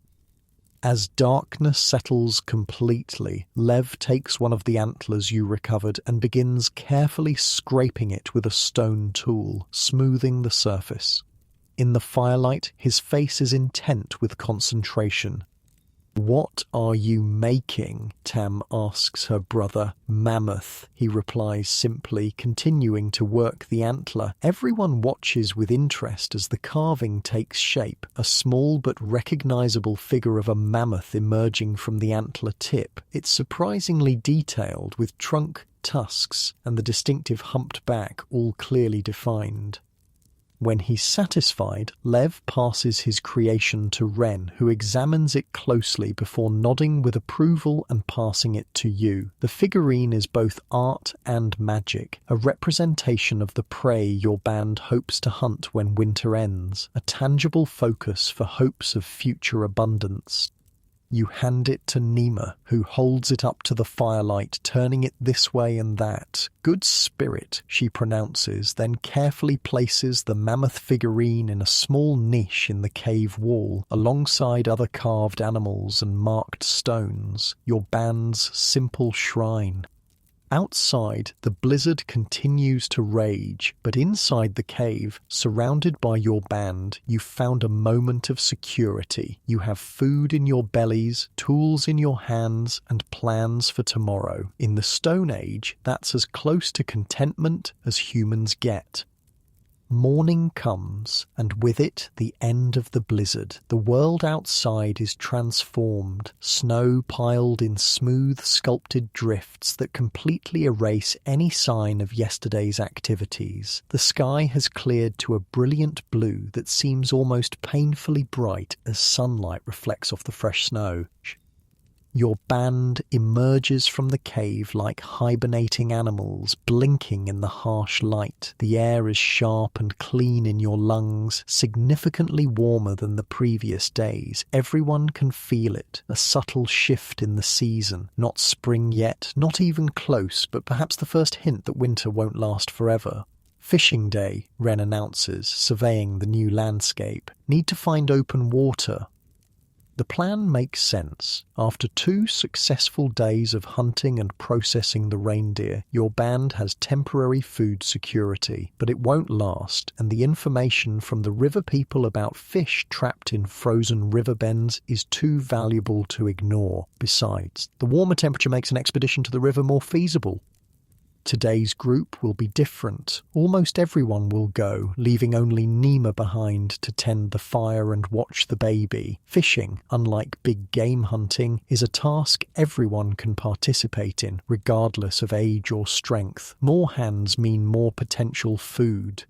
As darkness settles completely, Lev takes one of the antlers you recovered and begins carefully scraping it with a stone tool, smoothing the surface. In the firelight, his face is intent with concentration. "What are you making?" Tam asks her brother. "Mammoth," he replies simply, continuing to work the antler. Everyone watches with interest as the carving takes shape, a small but recognizable figure of a mammoth emerging from the antler tip. It's surprisingly detailed, with trunk, tusks, and the distinctive humped back all clearly defined. When he's satisfied, Lev passes his creation to Ren, who examines it closely before nodding with approval and passing it to you. The figurine is both art and magic, a representation of the prey your band hopes to hunt when winter ends, a tangible focus for hopes of future abundance. You hand it to Nima, who holds it up to the firelight, turning it this way and that. "Good spirit," she pronounces, then carefully places the mammoth figurine in a small niche in the cave wall, alongside other carved animals and marked stones, your band's simple shrine. Outside, the blizzard continues to rage, but inside the cave, surrounded by your band, you've found a moment of security. You have food in your bellies, tools in your hands, and plans for tomorrow. In the Stone Age, that's as close to contentment as humans get. Morning comes, and with it the end of the blizzard. The world outside is transformed, snow piled in smooth, sculpted drifts that completely erase any sign of yesterday's activities. The sky has cleared to a brilliant blue that seems almost painfully bright as sunlight reflects off the fresh snow. Your band emerges from the cave like hibernating animals, blinking in the harsh light. The air is sharp and clean in your lungs, significantly warmer than the previous days. Everyone can feel it, a subtle shift in the season. Not spring yet, not even close, but perhaps the first hint that winter won't last forever. "Fishing day," Ren announces, surveying the new landscape. "Need to find open water." The plan makes sense. After 2 successful days of hunting and processing the reindeer, your band has temporary food security, but it won't last, and the information from the river people about fish trapped in frozen river bends is too valuable to ignore. Besides, the warmer temperature makes an expedition to the river more feasible. Today's group will be different. Almost everyone will go, leaving only Nima behind to tend the fire and watch the baby. Fishing, unlike big game hunting, is a task everyone can participate in, regardless of age or strength. More hands mean more potential food.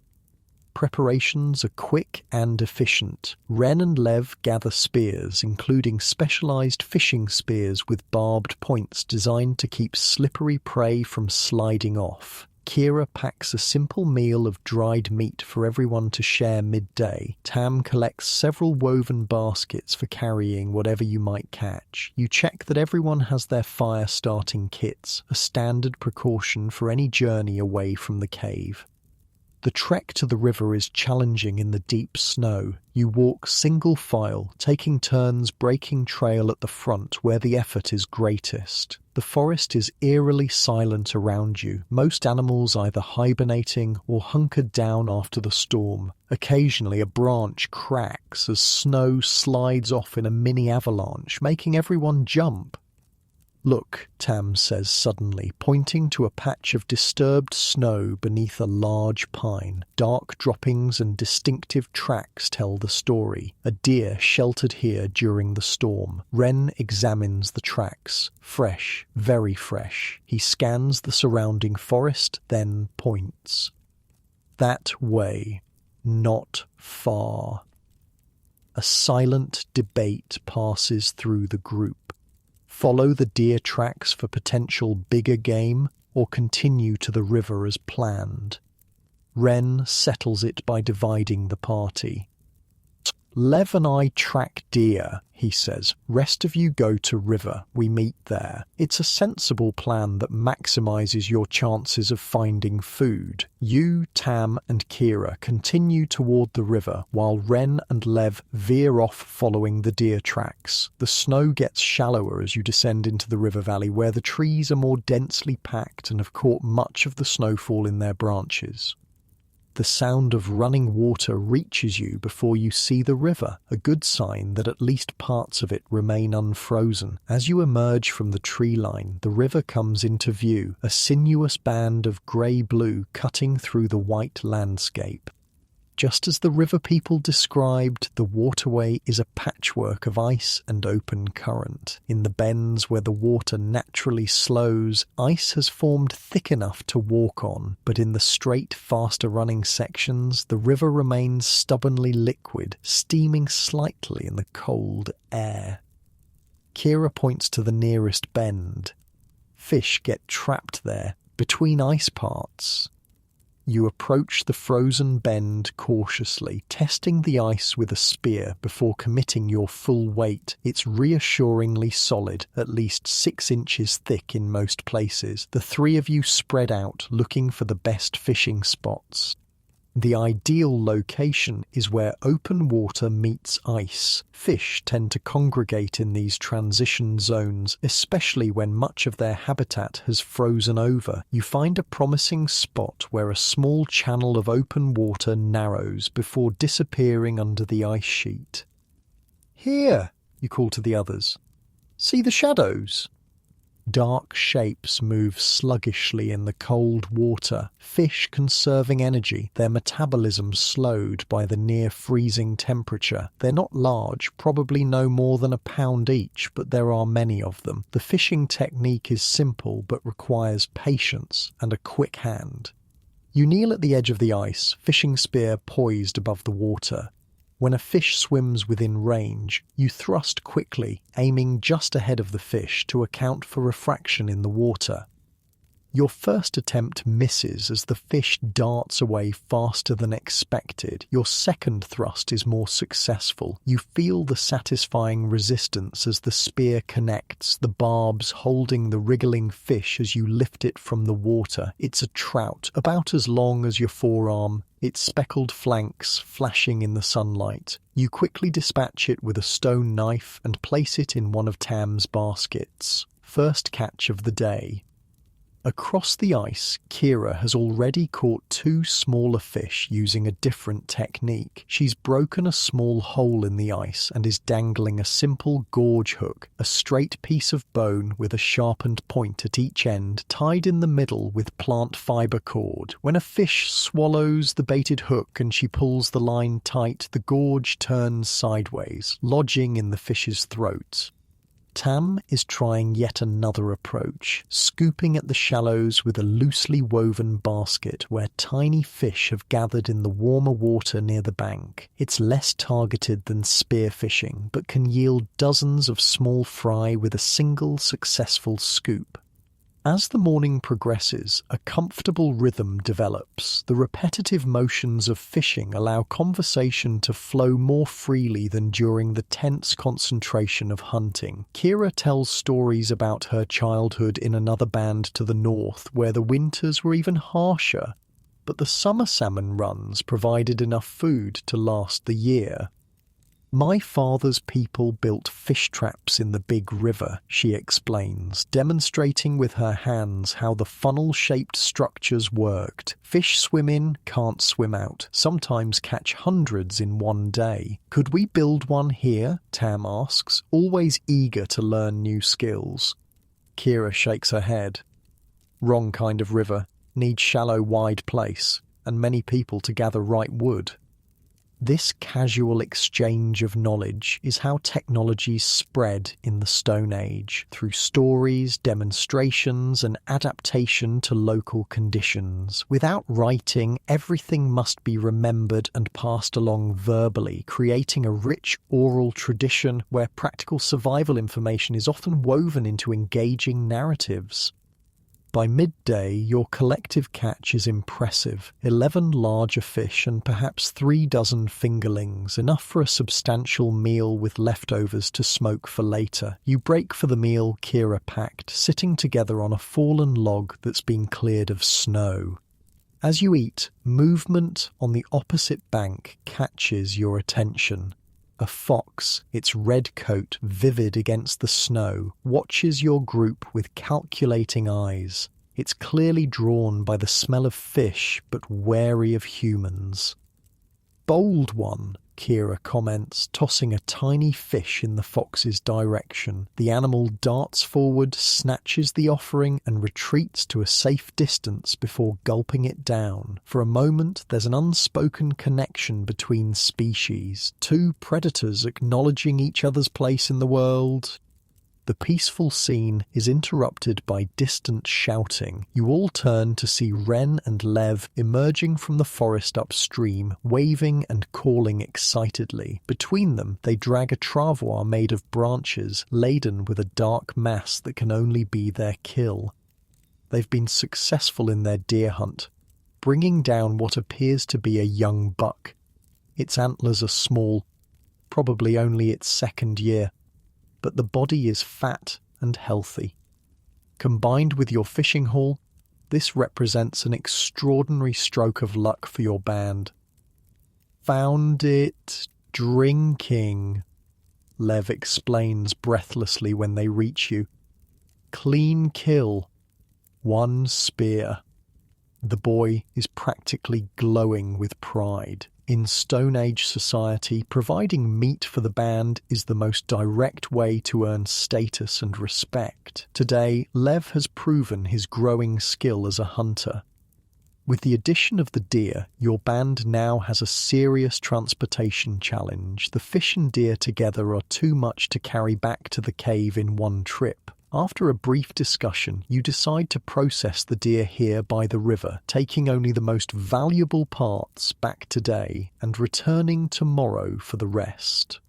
Preparations are quick and efficient. Ren and Lev gather spears, including specialized fishing spears with barbed points designed to keep slippery prey from sliding off. Kira packs a simple meal of dried meat for everyone to share midday. Tam collects several woven baskets for carrying whatever you might catch. You check that everyone has their fire-starting kits, a standard precaution for any journey away from the cave. The trek to the river is challenging in the deep snow. You walk single file, taking turns breaking trail at the front where the effort is greatest. The forest is eerily silent around you, most animals either hibernating or hunkered down after the storm. Occasionally a branch cracks as snow slides off in a mini avalanche, making everyone jump. "Look," Tam says suddenly, pointing to a patch of disturbed snow beneath a large pine. Dark droppings and distinctive tracks tell the story. A deer sheltered here during the storm. Ren examines the tracks. Fresh, very fresh. He scans the surrounding forest, then points. "That way. Not far." A silent debate passes through the group. Follow the deer tracks for potential bigger game, or continue to the river as planned? Ren settles it by dividing the party. "Lev and I track deer," he says. "Rest of you go to river. We meet there. It's a sensible plan that maximizes your chances of finding food. You, Tam, and Kira continue toward the river, while Ren and Lev veer off following the deer tracks. The snow gets shallower as you descend into the river valley, where the trees are more densely packed and have caught much of the snowfall in their branches. The sound of running water reaches you before you see the river, a good sign that at least parts of it remain unfrozen. As you emerge from the tree line, the river comes into view, a sinuous band of grey-blue cutting through the white landscape. Just as the river people described, the waterway is a patchwork of ice and open current. In the bends where the water naturally slows, ice has formed thick enough to walk on, but in the straight, faster-running sections, the river remains stubbornly liquid, steaming slightly in the cold air. Kira points to the nearest bend. Fish get trapped there, between ice parts. You approach the frozen bend cautiously, testing the ice with a spear before committing your full weight. It's reassuringly solid, at least 6 inches thick in most places. The three of you spread out, looking for the best fishing spots. The ideal location is where open water meets ice. Fish tend to congregate in these transition zones, especially when much of their habitat has frozen over. You find a promising spot where a small channel of open water narrows before disappearing under the ice sheet. "Here," you call to the others. "See the shadows?" Dark shapes move sluggishly in the cold water, fish conserving energy, their metabolism slowed by the near-freezing temperature. They're not large, probably no more than a pound each, but there are many of them. The fishing technique is simple but requires patience and a quick hand. You kneel at the edge of the ice, fishing spear poised above the water. When a fish swims within range, you thrust quickly, aiming just ahead of the fish to account for refraction in the water. Your first attempt misses as the fish darts away faster than expected. Your second thrust is more successful. You feel the satisfying resistance as the spear connects, the barbs holding the wriggling fish as you lift it from the water. It's a trout, about as long as your forearm, its speckled flanks flashing in the sunlight. You quickly dispatch it with a stone knife and place it in one of Tam's baskets. First catch of the day. Across the ice, Kira has already caught 2 smaller fish using a different technique. She's broken a small hole in the ice and is dangling a simple gorge hook, a straight piece of bone with a sharpened point at each end, tied in the middle with plant fiber cord. When a fish swallows the baited hook and she pulls the line tight, the gorge turns sideways, lodging in the fish's throat. Tam is trying yet another approach, scooping at the shallows with a loosely woven basket where tiny fish have gathered in the warmer water near the bank. It's less targeted than spearfishing, but can yield dozens of small fry with a single successful scoop. As the morning progresses, a comfortable rhythm develops. The repetitive motions of fishing allow conversation to flow more freely than during the tense concentration of hunting. Kira tells stories about her childhood in another band to the north, where the winters were even harsher, but the summer salmon runs provided enough food to last the year. "My father's people built fish traps in the big river," she explains, demonstrating with her hands how the funnel-shaped structures worked. Fish swim in, can't swim out, sometimes catch hundreds in one day. "Could we build one here?" Tam asks, always eager to learn new skills. Kira shakes her head. Wrong kind of river, needs shallow, wide place, and many people to gather right wood. This casual exchange of knowledge is how technologies spread in the Stone Age, through stories, demonstrations, and adaptation to local conditions. Without writing, everything must be remembered and passed along verbally, creating a rich oral tradition where practical survival information is often woven into engaging narratives. By midday, your collective catch is impressive. 11 larger fish and perhaps 3 dozen fingerlings, enough for a substantial meal with leftovers to smoke for later. You break for the meal Kira packed, sitting together on a fallen log that's been cleared of snow. As you eat, movement on the opposite bank catches your attention. A fox, its red coat vivid against the snow, watches your group with calculating eyes. It's clearly drawn by the smell of fish, but wary of humans. "Bold one," Kira comments, tossing a tiny fish in the fox's direction. The animal darts forward, snatches the offering, and retreats to a safe distance before gulping it down. For a moment, there's an unspoken connection between species, two predators acknowledging each other's place in the world. The peaceful scene is interrupted by distant shouting. You all turn to see Ren and Lev emerging from the forest upstream, waving and calling excitedly. Between them, they drag a travois made of branches, laden with a dark mass that can only be their kill. They've been successful in their deer hunt, bringing down what appears to be a young buck. Its antlers are small, probably only its second year, but the body is fat and healthy. Combined with your fishing haul, this represents an extraordinary stroke of luck for your band. "Found it drinking," Lev explains breathlessly when they reach you. "Clean kill. 1 spear." The boy is practically glowing with pride. In Stone Age society, providing meat for the band is the most direct way to earn status and respect. Today, Lev has proven his growing skill as a hunter. With the addition of the deer, your band now has a serious transportation challenge. The fish and deer together are too much to carry back to the cave in one trip. After a brief discussion, you decide to process the deer here by the river, taking only the most valuable parts back today and returning tomorrow for the rest.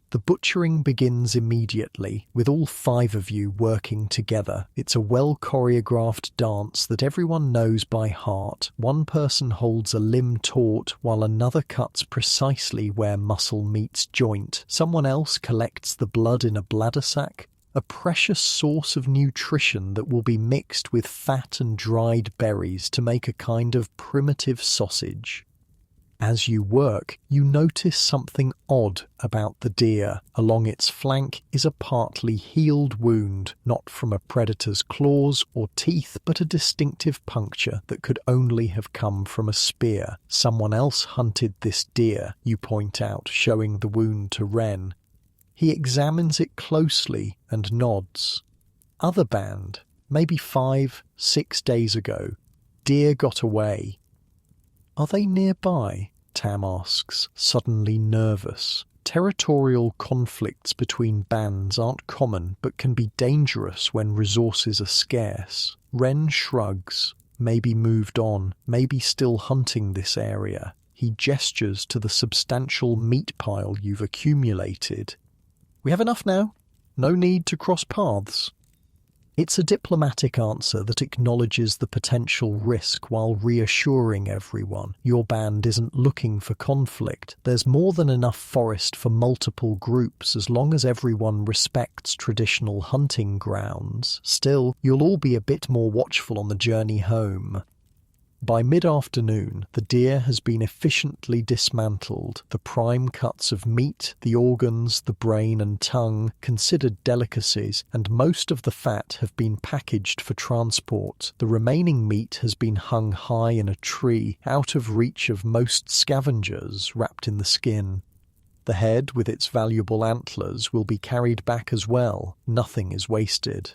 The butchering begins immediately, with all 5 of you working together. It's a well-choreographed dance that everyone knows by heart. One person holds a limb taut while another cuts precisely where muscle meets joint. Someone else collects the blood in a bladder sack, a precious source of nutrition that will be mixed with fat and dried berries to make a kind of primitive sausage. As you work, you notice something odd about the deer. Along its flank is a partly healed wound, not from a predator's claws or teeth, but a distinctive puncture that could only have come from a spear. Someone else hunted this deer, you point out, showing the wound to Ren. He examines it closely and nods. "Other band, maybe 5-6 days ago. Deer got away." "Are they nearby?" Tam asks, suddenly nervous. Territorial conflicts between bands aren't common, but can be dangerous when resources are scarce. Ren shrugs. Maybe moved on, maybe still hunting this area. He gestures to the substantial meat pile you've accumulated. "We have enough now. No need to cross paths." It's a diplomatic answer that acknowledges the potential risk while reassuring everyone. Your band isn't looking for conflict. There's more than enough forest for multiple groups as long as everyone respects traditional hunting grounds. Still, you'll all be a bit more watchful on the journey home. By mid-afternoon, the deer has been efficiently dismantled. The prime cuts of meat, the organs, the brain and tongue, considered delicacies, and most of the fat have been packaged for transport. The remaining meat has been hung high in a tree, out of reach of most scavengers, wrapped in the skin. The head, with its valuable antlers, will be carried back as well. Nothing is wasted.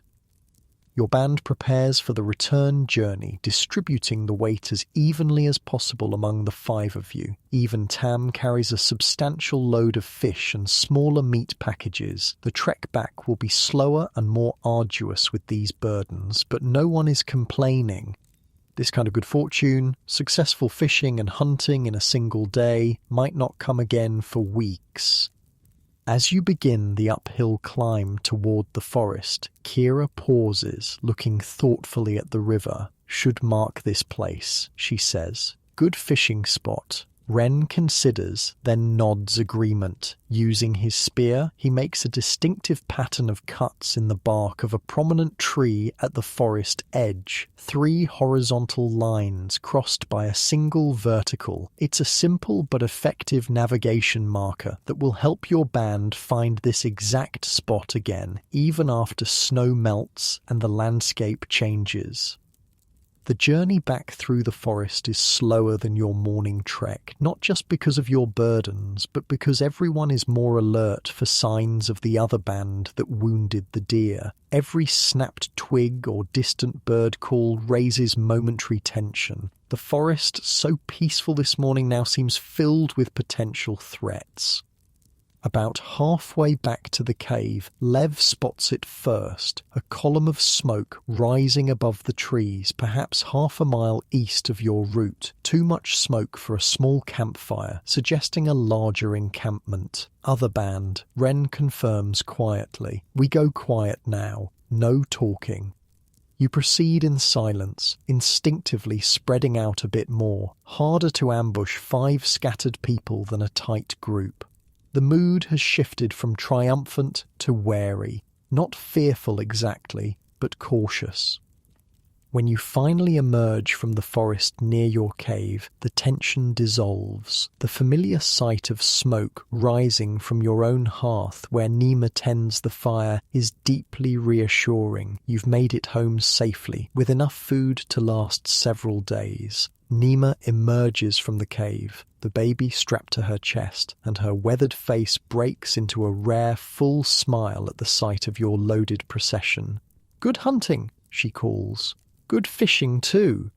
Your band prepares for the return journey, distributing the weight as evenly as possible among the 5 of you. Even Tam carries a substantial load of fish and smaller meat packages. The trek back will be slower and more arduous with these burdens, but no one is complaining. This kind of good fortune, successful fishing and hunting in a single day, might not come again for weeks. As you begin the uphill climb toward the forest, Kira pauses, looking thoughtfully at the river. "Should mark this place," she says. "Good fishing spot." Ren considers, then nods agreement. Using his spear, he makes a distinctive pattern of cuts in the bark of a prominent tree at the forest edge. 3 horizontal lines crossed by a single vertical. It's a simple but effective navigation marker that will help your band find this exact spot again, even after snow melts and the landscape changes. The journey back through the forest is slower than your morning trek, not just because of your burdens, but because everyone is more alert for signs of the other band that wounded the deer. Every snapped twig or distant bird call raises momentary tension. The forest, so peaceful this morning, now seems filled with potential threats. About halfway back to the cave, Lev spots it first, a column of smoke rising above the trees, perhaps half a mile east of your route. Too much smoke for a small campfire, suggesting a larger encampment. Other band, Ren confirms quietly. "We go quiet now. No talking." You proceed in silence, instinctively spreading out a bit more. Harder to ambush 5 scattered people than a tight group. The mood has shifted from triumphant to wary, not fearful exactly, but cautious. When you finally emerge from the forest near your cave, the tension dissolves. The familiar sight of smoke rising from your own hearth where Nima tends the fire is deeply reassuring. You've made it home safely, with enough food to last several days. Nima emerges from the cave, the baby strapped to her chest, and her weathered face breaks into a rare, full smile at the sight of your loaded procession. "Good hunting," she calls. "Good fishing, too."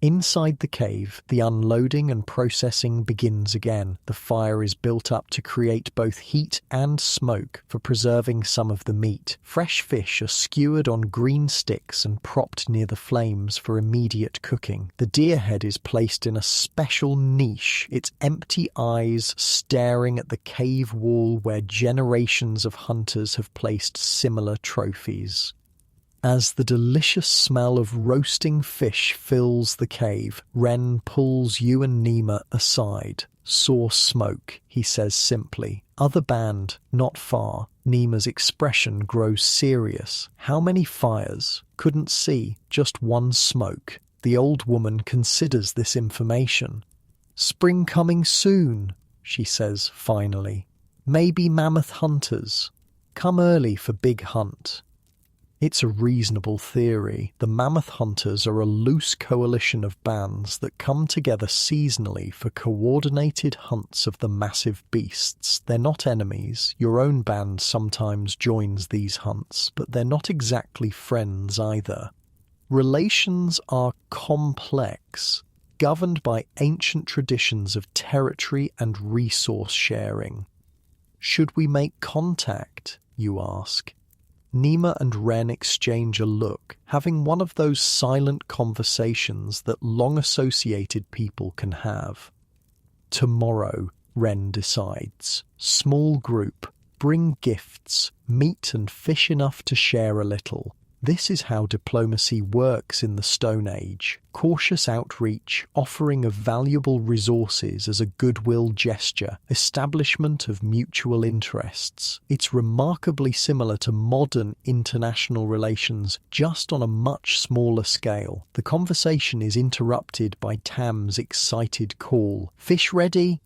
Inside the cave, the unloading and processing begins again. The fire is built up to create both heat and smoke for preserving some of the meat. Fresh fish are skewered on green sticks and propped near the flames for immediate cooking. The deer head is placed in a special niche, its empty eyes staring at the cave wall where generations of hunters have placed similar trophies. As the delicious smell of roasting fish fills the cave, Ren pulls you and Nima aside. "Saw smoke," he says simply. "Other band, not far." Nima's expression grows serious. "How many fires?" "Couldn't see, just one smoke." The old woman considers this information. "Spring coming soon," she says finally. "Maybe mammoth hunters. Come early for big hunt." It's a reasonable theory. The mammoth hunters are a loose coalition of bands that come together seasonally for coordinated hunts of the massive beasts. They're not enemies. Your own band sometimes joins these hunts, but they're not exactly friends either. Relations are complex, governed by ancient traditions of territory and resource sharing. "Should we make contact?" you ask. Nima and Ren exchange a look, having one of those silent conversations that long-associated people can have. "Tomorrow," Ren decides. "Small group. Bring gifts, meat and fish enough to share a little." This is how diplomacy works in the Stone Age. Cautious outreach, offering of valuable resources as a goodwill gesture, establishment of mutual interests. It's remarkably similar to modern international relations, just on a much smaller scale. The conversation is interrupted by Tam's excited call. "Fish ready?"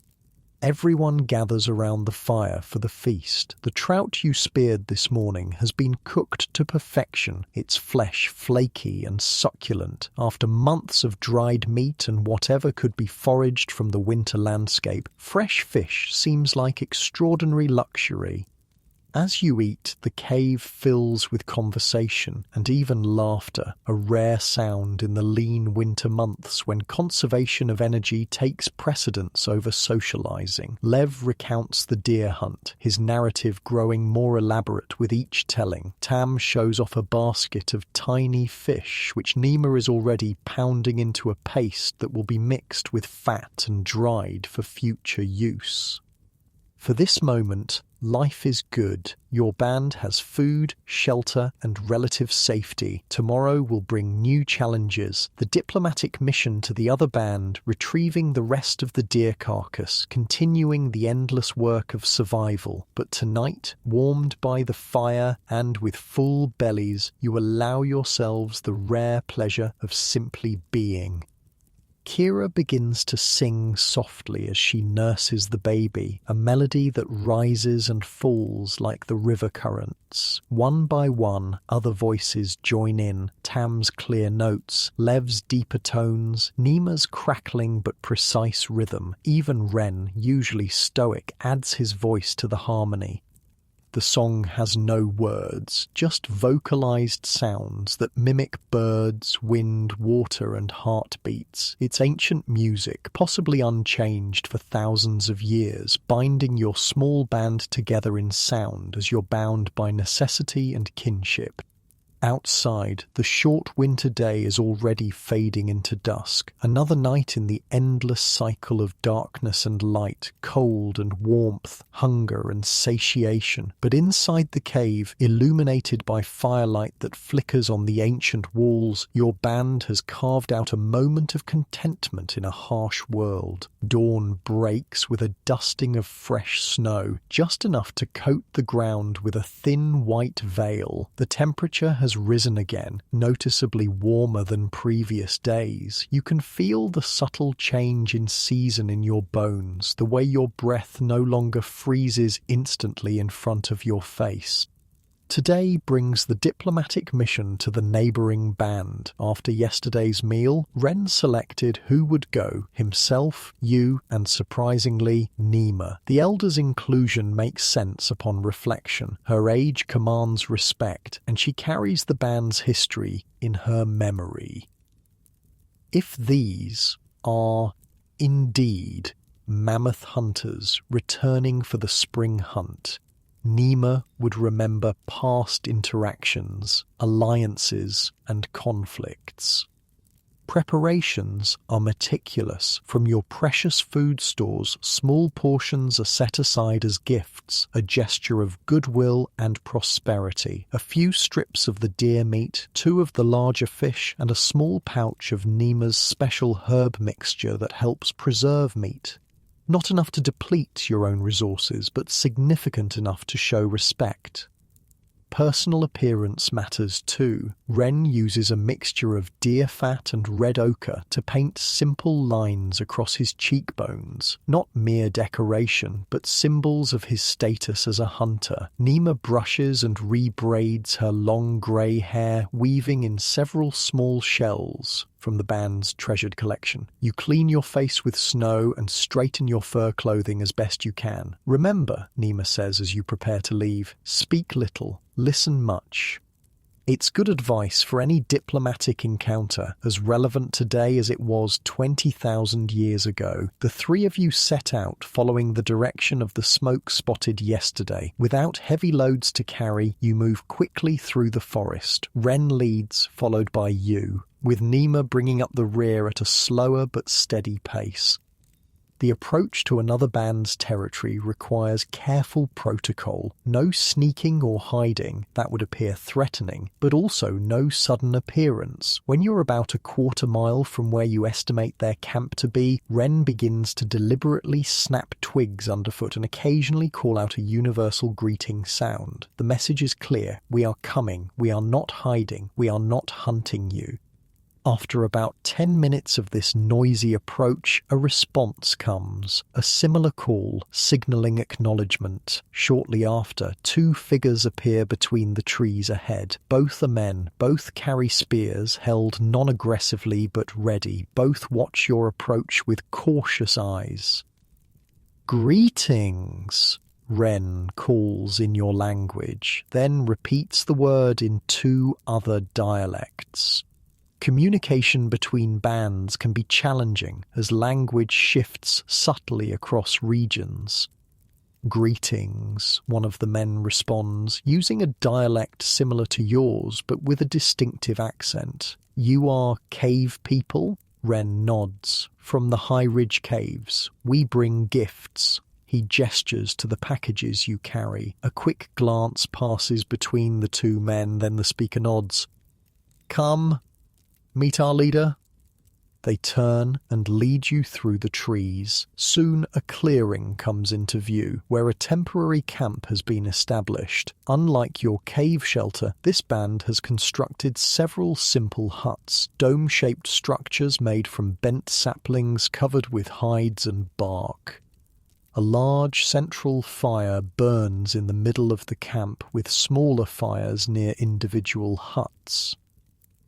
Everyone gathers around the fire for the feast. The trout you speared this morning has been cooked to perfection, its flesh flaky and succulent. After months of dried meat and whatever could be foraged from the winter landscape, fresh fish seems like extraordinary luxury. As you eat, the cave fills with conversation and even laughter, a rare sound in the lean winter months when conservation of energy takes precedence over socializing. Lev recounts the deer hunt, his narrative growing more elaborate with each telling. Tam shows off a basket of tiny fish, which Nima is already pounding into a paste that will be mixed with fat and dried for future use. For this moment, life is good. Your band has food, shelter, and relative safety. Tomorrow will bring new challenges. The diplomatic mission to the other band, retrieving the rest of the deer carcass, continuing the endless work of survival. But tonight, warmed by the fire and with full bellies, you allow yourselves the rare pleasure of simply being. Kira begins to sing softly as she nurses the baby, a melody that rises and falls like the river currents. One by one, other voices join in, Tam's clear notes, Lev's deeper tones, Nima's crackling but precise rhythm. Even Ren, usually stoic, adds his voice to the harmony. The song has no words, just vocalized sounds that mimic birds, wind, water, and heartbeats. It's ancient music, possibly unchanged for thousands of years, binding your small band together in sound as you're bound by necessity and kinship. Outside, the short winter day is already fading into dusk, another night in the endless cycle of darkness and light, cold and warmth, hunger and satiation. But inside the cave, illuminated by firelight that flickers on the ancient walls, your band has carved out a moment of contentment in a harsh world. Dawn breaks with a dusting of fresh snow, just enough to coat the ground with a thin white veil. The temperature has risen again, noticeably warmer than previous days. You can feel the subtle change in season in your bones, the way your breath no longer freezes instantly in front of your face. Today brings the diplomatic mission to the neighbouring band. After yesterday's meal, Ren selected who would go, himself, you, and surprisingly, Nima. The elder's inclusion makes sense upon reflection. Her age commands respect, and she carries the band's history in her memory. If these are, indeed, mammoth hunters returning for the spring hunt, Nima would remember past interactions, alliances, and conflicts. Preparations are meticulous. From your precious food stores, small portions are set aside as gifts, a gesture of goodwill and prosperity. A few strips of the deer meat, 2 of the larger fish, and a small pouch of Nima's special herb mixture that helps preserve meat. Not enough to deplete your own resources, but significant enough to show respect. Personal appearance matters too. Ren uses a mixture of deer fat and red ochre to paint simple lines across his cheekbones, not mere decoration, but symbols of his status as a hunter. Nima brushes and rebraids her long grey hair, weaving in several small shells from the band's treasured collection. You clean your face with snow and straighten your fur clothing as best you can. Remember, Nima says as you prepare to leave, speak little, listen much. It's good advice for any diplomatic encounter, as relevant today as it was 20,000 years ago. The 3 of you set out following the direction of the smoke spotted yesterday. Without heavy loads to carry, you move quickly through the forest. Ren leads, followed by you, with Nima bringing up the rear at a slower but steady pace. The approach to another band's territory requires careful protocol. No sneaking or hiding, that would appear threatening, but also no sudden appearance. When you're about a quarter mile from where you estimate their camp to be, Ren begins to deliberately snap twigs underfoot and occasionally call out a universal greeting sound. The message is clear. We are coming. We are not hiding. We are not hunting you. After about 10 minutes of this noisy approach, a response comes, a similar call, signalling acknowledgement. Shortly after, 2 figures appear between the trees ahead. Both are men, both carry spears, held non-aggressively but ready. Both watch your approach with cautious eyes. "Greetings," Ren calls in your language, then repeats the word in 2 other dialects. Communication between bands can be challenging as language shifts subtly across regions. Greetings, one of the men responds, using a dialect similar to yours but with a distinctive accent. You are cave people? Ren nods. From the High Ridge Caves. We bring gifts. He gestures to the packages you carry. A quick glance passes between the 2 men, then the speaker nods. Come, meet our leader. They turn and lead you through the trees. Soon a clearing comes into view, where a temporary camp has been established. Unlike your cave shelter, this band has constructed several simple huts, dome-shaped structures made from bent saplings covered with hides and bark. A large central fire burns in the middle of the camp, with smaller fires near individual huts.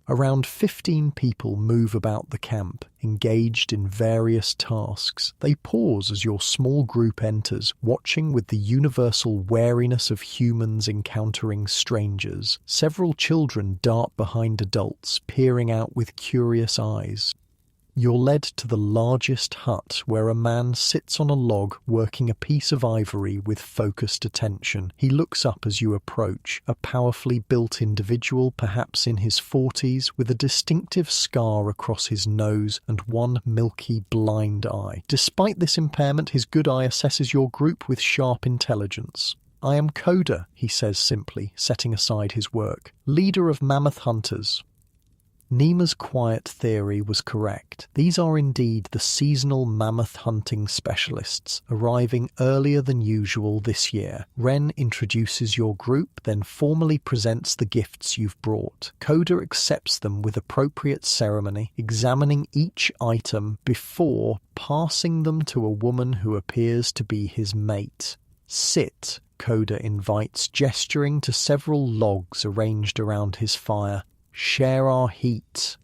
Around 15 people move about the camp, engaged in various tasks. They pause as your small group enters, watching with the universal wariness of humans encountering strangers. Several children dart behind adults, peering out with curious eyes. You're led to the largest hut, where a man sits on a log working a piece of ivory with focused attention. He looks up as you approach, a powerfully built individual, perhaps in his 40s, with a distinctive scar across his nose and one milky blind eye. Despite this impairment, his good eye assesses your group with sharp intelligence. I am Coda, he says simply, setting aside his work. Leader of mammoth hunters. Nima's quiet theory was correct. These are indeed the seasonal mammoth hunting specialists, arriving earlier than usual this year. Ren introduces your group, then formally presents the gifts you've brought. Coda accepts them with appropriate ceremony, examining each item before passing them to a woman who appears to be his mate. Sit, Coda invites, gesturing to several logs arranged around his fire. Share our heat.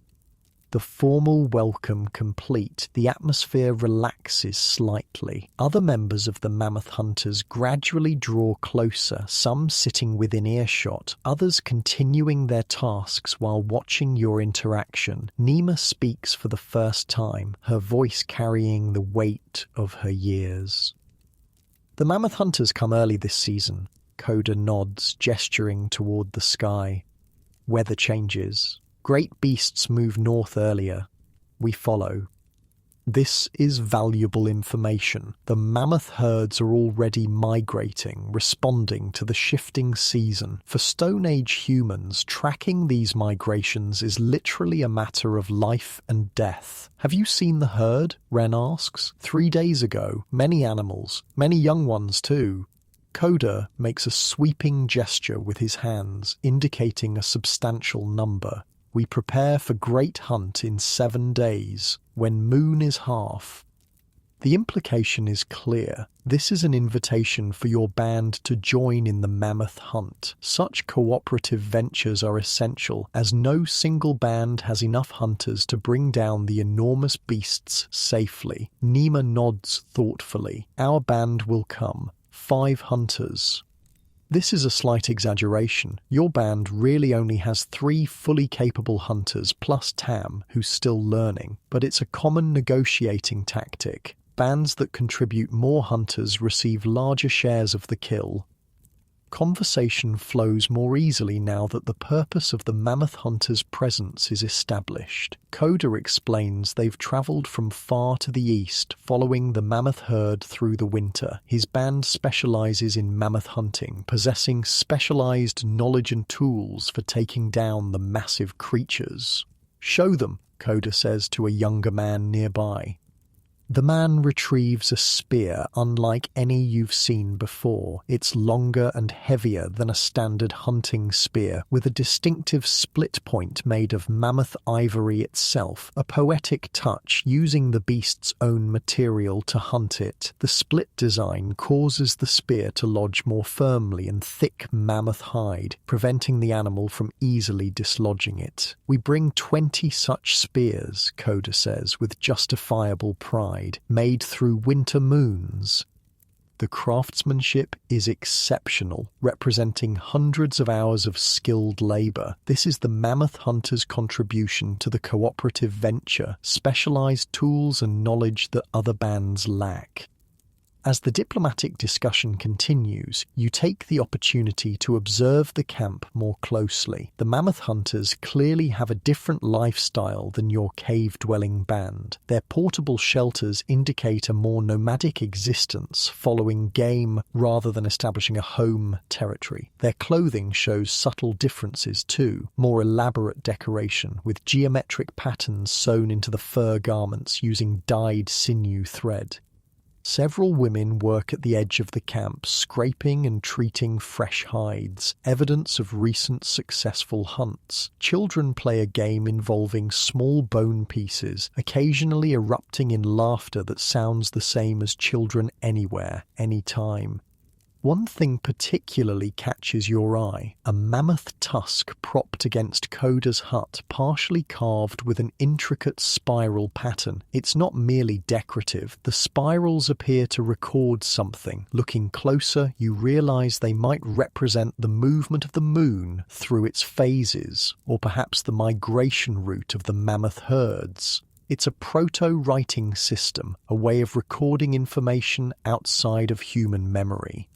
The formal welcome complete, the atmosphere relaxes slightly. Other members of the mammoth hunters gradually draw closer, some sitting within earshot, others continuing their tasks while watching your interaction. Nima speaks for the first time, her voice carrying the weight of her years. The mammoth hunters come early this season. Coda nods, gesturing toward the sky. Weather changes. Great beasts move north earlier. We follow. This is valuable information. The mammoth herds are already migrating, responding to the shifting season. For Stone Age humans, tracking these migrations is literally a matter of life and death. Have you seen the herd? Ren asks. 3 days ago, many animals, many young ones too. Coda makes a sweeping gesture with his hands, indicating a substantial number. We prepare for great hunt in 7 days, when moon is half. The implication is clear. This is an invitation for your band to join in the mammoth hunt. Such cooperative ventures are essential, as no single band has enough hunters to bring down the enormous beasts safely. Nima nods thoughtfully. Our band will come. 5 hunters. This is a slight exaggeration. Your band really only has 3 fully capable hunters plus Tam, who's still learning, but it's a common negotiating tactic. Bands that contribute more hunters receive larger shares of the kill. Conversation flows more easily now that the purpose of the mammoth hunter's presence is established. Coda explains they've travelled from far to the east, following the mammoth herd through the winter. His band specialises in mammoth hunting, possessing specialised knowledge and tools for taking down the massive creatures. Show them, Coda says to a younger man nearby. The man retrieves a spear unlike any you've seen before. It's longer and heavier than a standard hunting spear, with a distinctive split point made of mammoth ivory itself, a poetic touch using the beast's own material to hunt it. The split design causes the spear to lodge more firmly in thick mammoth hide, preventing the animal from easily dislodging it. We bring 20 such spears, Coda says, with justifiable pride. Made through winter moons. The craftsmanship is exceptional, representing hundreds of hours of skilled labor. This is the mammoth hunter's contribution to the cooperative venture, specialized tools and knowledge that other bands lack. As the diplomatic discussion continues, you take the opportunity to observe the camp more closely. The mammoth hunters clearly have a different lifestyle than your cave-dwelling band. Their portable shelters indicate a more nomadic existence, following game rather than establishing a home territory. Their clothing shows subtle differences too, more elaborate decoration, with geometric patterns sewn into the fur garments using dyed sinew thread. Several women work at the edge of the camp, scraping and treating fresh hides, evidence of recent successful hunts. Children play a game involving small bone pieces, occasionally erupting in laughter that sounds the same as children anywhere, anytime. One thing particularly catches your eye: a mammoth tusk propped against Coda's hut, partially carved with an intricate spiral pattern. It's not merely decorative. The spirals appear to record something. Looking closer, you realize they might represent the movement of the moon through its phases, or perhaps the migration route of the mammoth herds. It's a proto-writing system, a way of recording information outside of human memory.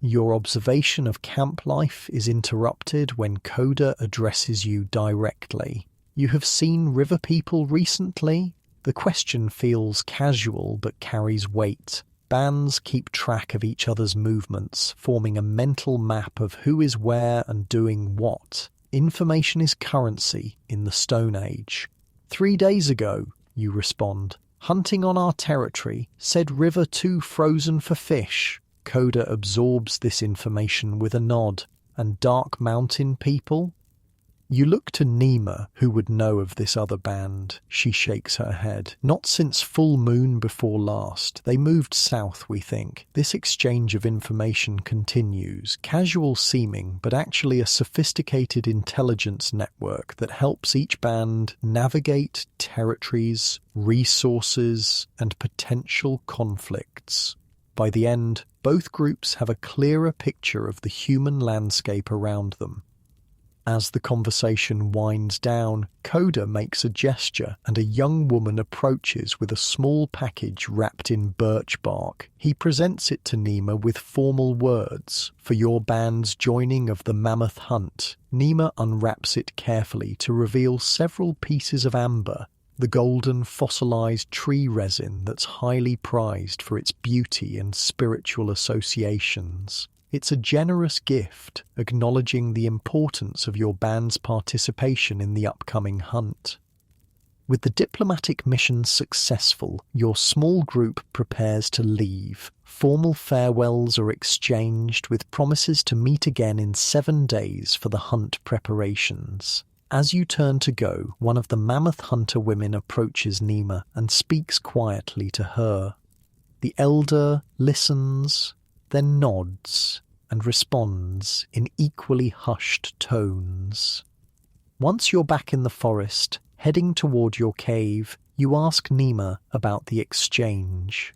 Your observation of camp life is interrupted when Coda addresses you directly. "You have seen river people recently?" The question feels casual but carries weight. Bands keep track of each other's movements, forming a mental map of who is where and doing what. Information is currency in the Stone Age. 3 days ago, you respond. "Hunting on our territory, said river too frozen for fish." Coda absorbs this information with a nod. "And Dark Mountain people?" You look to Nima, who would know of this other band. She shakes her head. "Not since full moon before last. They moved south, we think." This exchange of information continues, casual seeming, but actually a sophisticated intelligence network that helps each band navigate territories, resources, and potential conflicts. By the end, both groups have a clearer picture of the human landscape around them. As the conversation winds down, Coda makes a gesture and a young woman approaches with a small package wrapped in birch bark. He presents it to Nima with formal words, "For your band's joining of the mammoth hunt." Nima unwraps it carefully to reveal several pieces of amber, the golden fossilized tree resin that's highly prized for its beauty and spiritual associations. It's a generous gift, acknowledging the importance of your band's participation in the upcoming hunt. With the diplomatic mission successful, your small group prepares to leave. Formal farewells are exchanged with promises to meet again in 7 days for the hunt preparations. As you turn to go, one of the mammoth hunter women approaches Nima and speaks quietly to her. The elder listens, then nods and responds in equally hushed tones. Once you're back in the forest, heading toward your cave, you ask Nima about the exchange.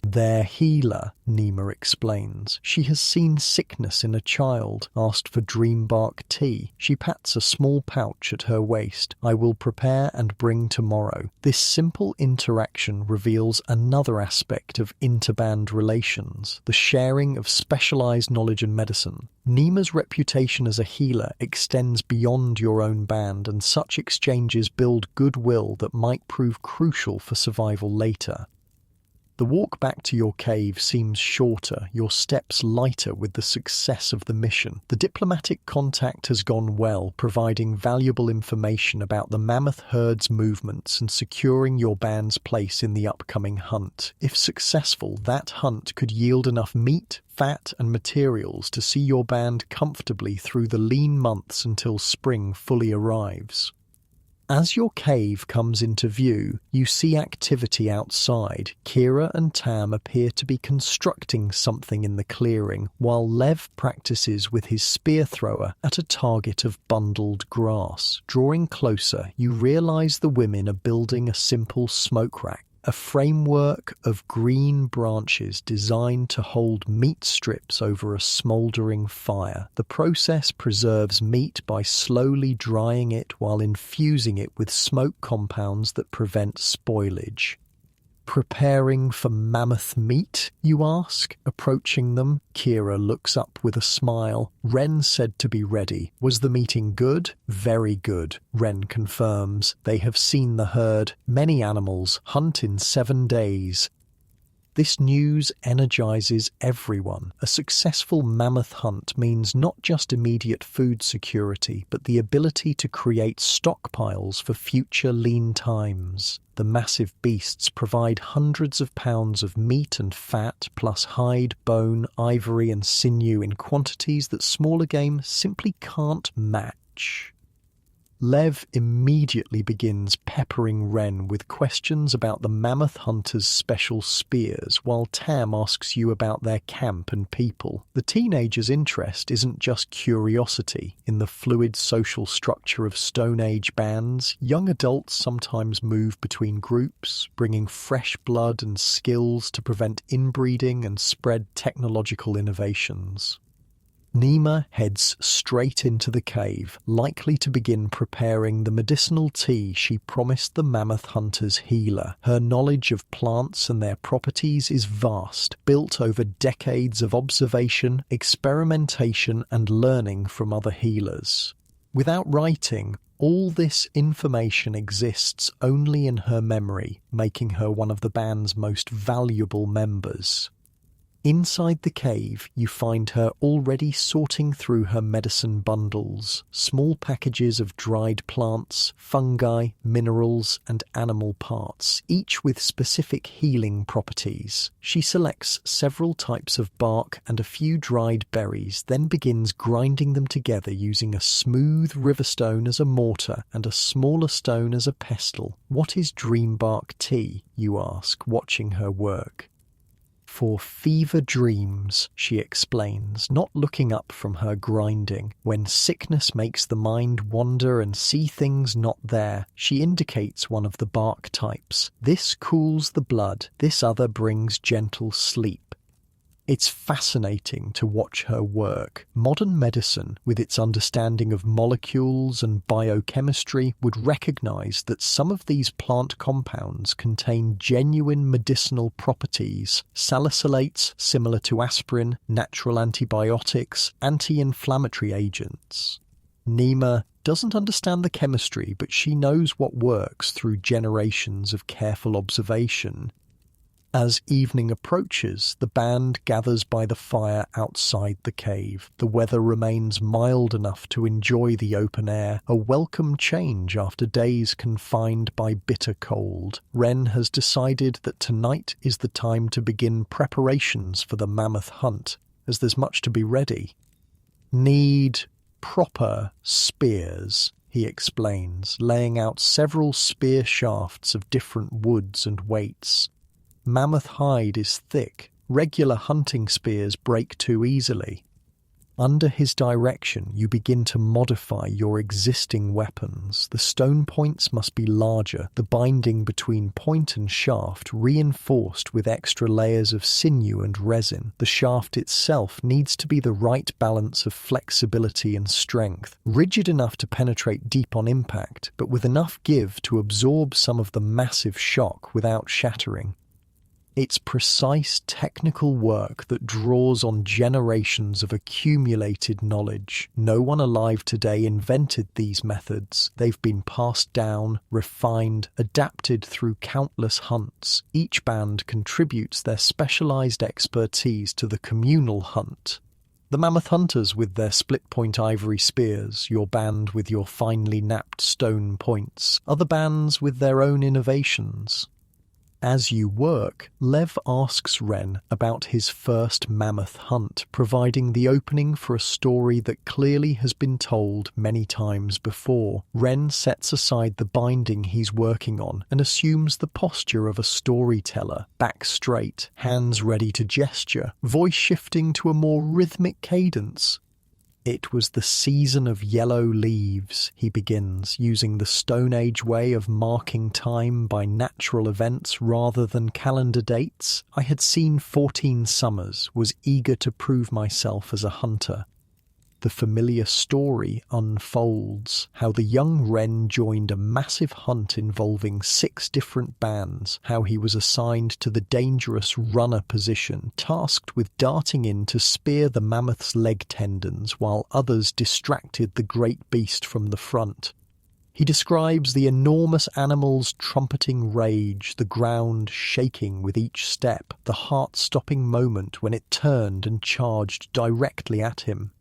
"Their healer," Nima explains. "She has seen sickness in a child, asked for dreambark tea. She pats a small pouch at her waist. I will prepare and bring tomorrow." This simple interaction reveals another aspect of interband relations, the sharing of specialized knowledge and medicine. Nima's reputation as a healer extends beyond your own band, and such exchanges build goodwill that might prove crucial for survival later. The walk back to your cave seems shorter, your steps lighter with the success of the mission. The diplomatic contact has gone well, providing valuable information about the mammoth herd's movements and securing your band's place in the upcoming hunt. If successful, that hunt could yield enough meat, fat, and materials to see your band comfortably through the lean months until spring fully arrives. As your cave comes into view, you see activity outside. Kira and Tam appear to be constructing something in the clearing, while Lev practices with his spear thrower at a target of bundled grass. Drawing closer, you realize the women are building a simple smoke rack. a framework of green branches designed to hold meat strips over a smouldering fire. The process preserves meat by slowly drying it while infusing it with smoke compounds that prevent spoilage. Preparing for mammoth meat, you ask? Approaching them, Kira looks up with a smile. Ren said to be ready. Was the meeting good? Very good, Ren confirms. They have seen the herd. Many animals hunt in 7 days. This news energizes everyone. A successful mammoth hunt means not just immediate food security, but the ability to create stockpiles for future lean times. The massive beasts provide hundreds of pounds of meat and fat, plus hide, bone, ivory, and sinew in quantities that smaller game simply can't match. Lev immediately begins peppering Ren with questions about the mammoth hunters' special spears, while Tam asks you about their camp and people. The teenager's interest isn't just curiosity. In the fluid social structure of Stone Age bands, young adults sometimes move between groups, bringing fresh blood and skills to prevent inbreeding and spread technological innovations. Nima heads straight into the cave, likely to begin preparing the medicinal tea she promised the mammoth hunter's healer. Her knowledge of plants and their properties is vast, built over decades of observation, experimentation, and learning from other healers. Without writing, all this information exists only in her memory, making her one of the band's most valuable members. Inside the cave, you find her already sorting through her medicine bundles, small packages of dried plants, fungi, minerals, and animal parts, each with specific healing properties. She selects several types of bark and a few dried berries, then begins grinding them together using a smooth riverstone as a mortar and a smaller stone as a pestle. What is dream bark tea, you ask, watching her work. For fever dreams, she explains, not looking up from her grinding. When sickness makes the mind wander and see things not there, she indicates one of the bark types. This cools the blood, this other brings gentle sleep. It's fascinating to watch her work. Modern medicine, with its understanding of molecules and biochemistry, would recognize that some of these plant compounds contain genuine medicinal properties. Salicylates, similar to aspirin, natural antibiotics, anti-inflammatory agents. Nima doesn't understand the chemistry, but she knows what works through generations of careful observation. As evening approaches, the band gathers by the fire outside the cave. The weather remains mild enough to enjoy the open air, a welcome change after days confined by bitter cold. Ren has decided that tonight is the time to begin preparations for the mammoth hunt, as there's much to be ready. Need proper spears, he explains, laying out several spear shafts of different woods and weights. Mammoth hide is thick. Regular hunting spears break too easily. Under his direction, you begin to modify your existing weapons. The stone points must be larger, the binding between point and shaft reinforced with extra layers of sinew and resin. The shaft itself needs to be the right balance of flexibility and strength, rigid enough to penetrate deep on impact, but with enough give to absorb some of the massive shock without shattering. It's precise technical work that draws on generations of accumulated knowledge. No one alive today invented these methods. They've been passed down, refined, adapted through countless hunts. Each band contributes their specialized expertise to the communal hunt. The mammoth hunters with their split-point ivory spears, your band with your finely napped stone points, other bands with their own innovations. As you work, Lev asks Ren about his first mammoth hunt, providing the opening for a story that clearly has been told many times before. Ren sets aside the binding he's working on and assumes the posture of a storyteller, back straight, hands ready to gesture, voice shifting to a more rhythmic cadence. It was the season of yellow leaves, he begins, using the Stone Age way of marking time by natural events rather than calendar dates. I had seen 14 summers, was eager to prove myself as a hunter. The familiar story unfolds, how the young wren joined a massive hunt involving 6 different bands, how he was assigned to the dangerous runner position, tasked with darting in to spear the mammoth's leg tendons while others distracted the great beast from the front. He describes the enormous animal's trumpeting rage, the ground shaking with each step, the heart-stopping moment when it turned and charged directly at him.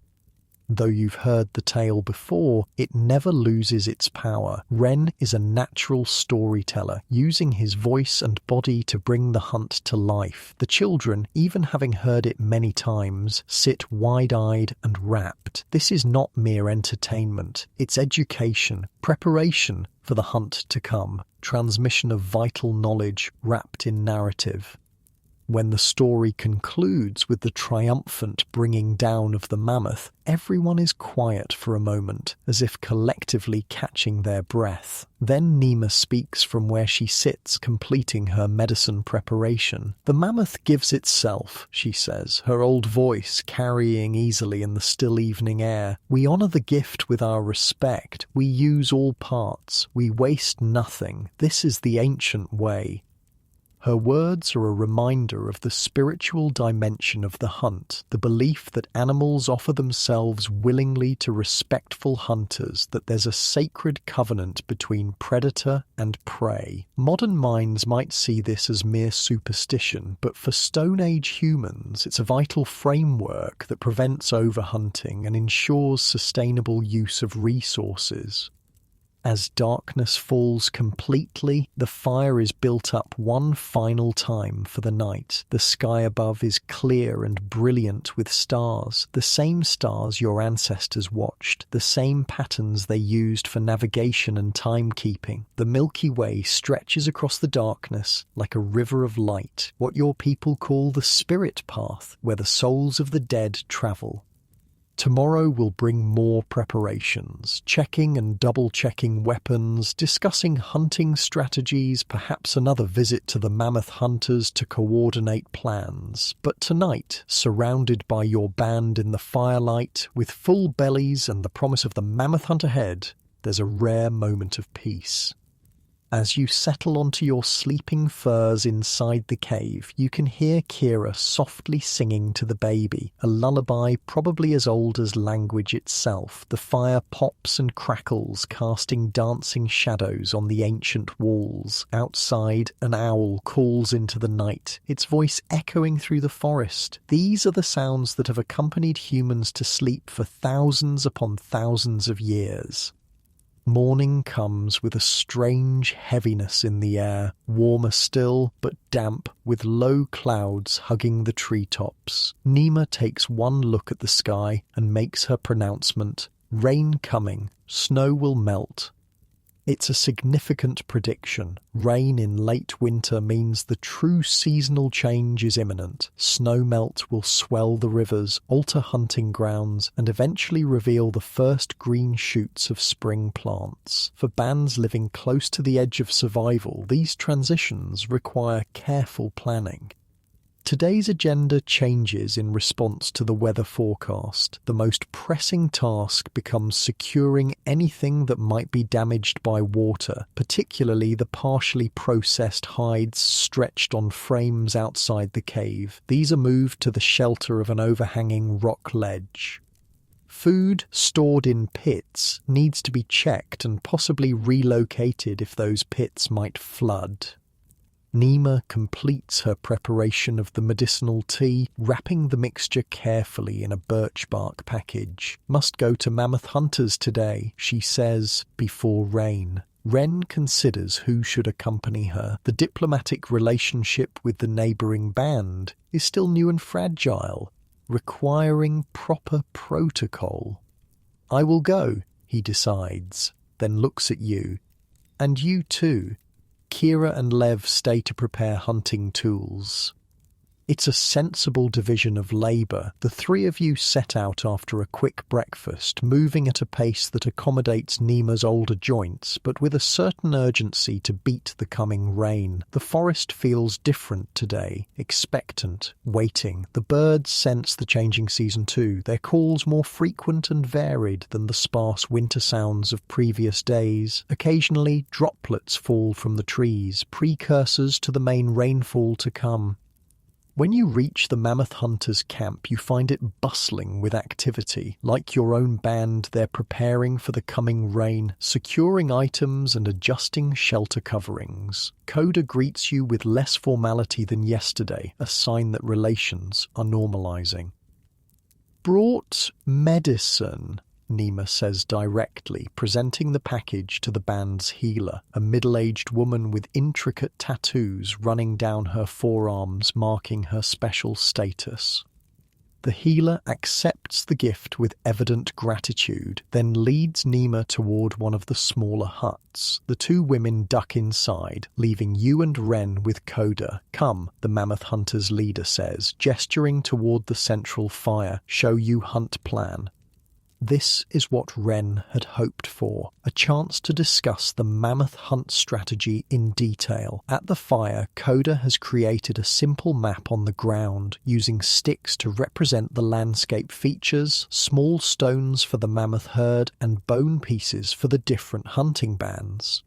Though you've heard the tale before, it never loses its power. Wren is a natural storyteller, using his voice and body to bring the hunt to life. The children, even having heard it many times, sit wide-eyed and rapt. This is not mere entertainment. It's education, preparation for the hunt to come, transmission of vital knowledge wrapped in narrative. When the story concludes with the triumphant bringing down of the mammoth, everyone is quiet for a moment, as if collectively catching their breath. Then Nima speaks from where she sits, completing her medicine preparation. "The mammoth gives itself," she says, her old voice carrying easily in the still evening air. "We honour the gift with our respect. We use all parts. We waste nothing. This is the ancient way." Her words are a reminder of the spiritual dimension of the hunt, the belief that animals offer themselves willingly to respectful hunters, that there's a sacred covenant between predator and prey. Modern minds might see this as mere superstition, but for Stone Age humans, it's a vital framework that prevents overhunting and ensures sustainable use of resources. As darkness falls completely, the fire is built up one final time for the night. The sky above is clear and brilliant with stars, the same stars your ancestors watched, the same patterns they used for navigation and timekeeping. The Milky Way stretches across the darkness like a river of light, what your people call the spirit path, where the souls of the dead travel. Tomorrow will bring more preparations, checking and double-checking weapons, discussing hunting strategies, perhaps another visit to the mammoth hunters to coordinate plans. But tonight, surrounded by your band in the firelight, with full bellies and the promise of the mammoth hunt ahead, there's a rare moment of peace. As you settle onto your sleeping furs inside the cave, you can hear Kira softly singing to the baby, a lullaby probably as old as language itself. The fire pops and crackles, casting dancing shadows on the ancient walls. Outside, an owl calls into the night, its voice echoing through the forest. These are the sounds that have accompanied humans to sleep for thousands upon thousands of years. Morning comes with a strange heaviness in the air, warmer still, but damp, with low clouds hugging the treetops. Nima takes one look at the sky and makes her pronouncement, "Rain coming, snow will melt." It's a significant prediction. Rain in late winter means the true seasonal change is imminent. Snowmelt will swell the rivers, alter hunting grounds, and eventually reveal the first green shoots of spring plants. For bands living close to the edge of survival, these transitions require careful planning. Today's agenda changes in response to the weather forecast. The most pressing task becomes securing anything that might be damaged by water, particularly the partially processed hides stretched on frames outside the cave. These are moved to the shelter of an overhanging rock ledge. Food stored in pits needs to be checked and possibly relocated if those pits might flood. Nima completes her preparation of the medicinal tea, wrapping the mixture carefully in a birch bark package. "Must go to mammoth hunters today," she says, before rain. Wren considers who should accompany her. The diplomatic relationship with the neighbouring band is still new and fragile, requiring proper protocol. "I will go," he decides, then looks at you. "And you too." Kira and Lev stay to prepare hunting tools. It's a sensible division of labour. The three of you set out after a quick breakfast, moving at a pace that accommodates Nima's older joints, but with a certain urgency to beat the coming rain. The forest feels different today, expectant, waiting. The birds sense the changing season too, their calls more frequent and varied than the sparse winter sounds of previous days. Occasionally, droplets fall from the trees, precursors to the main rainfall to come. When you reach the mammoth hunters' camp, you find it bustling with activity. Like your own band, they're preparing for the coming rain, securing items and adjusting shelter coverings. Coda greets you with less formality than yesterday, a sign that relations are normalizing. "Brought medicine," Nima says directly, presenting the package to the band's healer, a middle-aged woman with intricate tattoos running down her forearms marking her special status. The healer accepts the gift with evident gratitude, then leads Nima toward one of the smaller huts. The two women duck inside, leaving you and Ren with Coda. "Come," the mammoth hunter's leader says, gesturing toward the central fire. "Show you hunt plan." This is what Ren had hoped for, a chance to discuss the mammoth hunt strategy in detail. At the fire, Coda has created a simple map on the ground, using sticks to represent the landscape features, small stones for the mammoth herd, and bone pieces for the different hunting bands.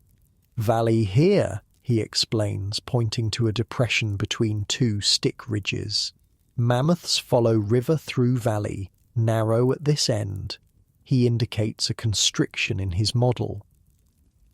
"Valley here," he explains, pointing to a depression between two stick ridges. "Mammoths follow river through valley, narrow at this end." He indicates a constriction in his model.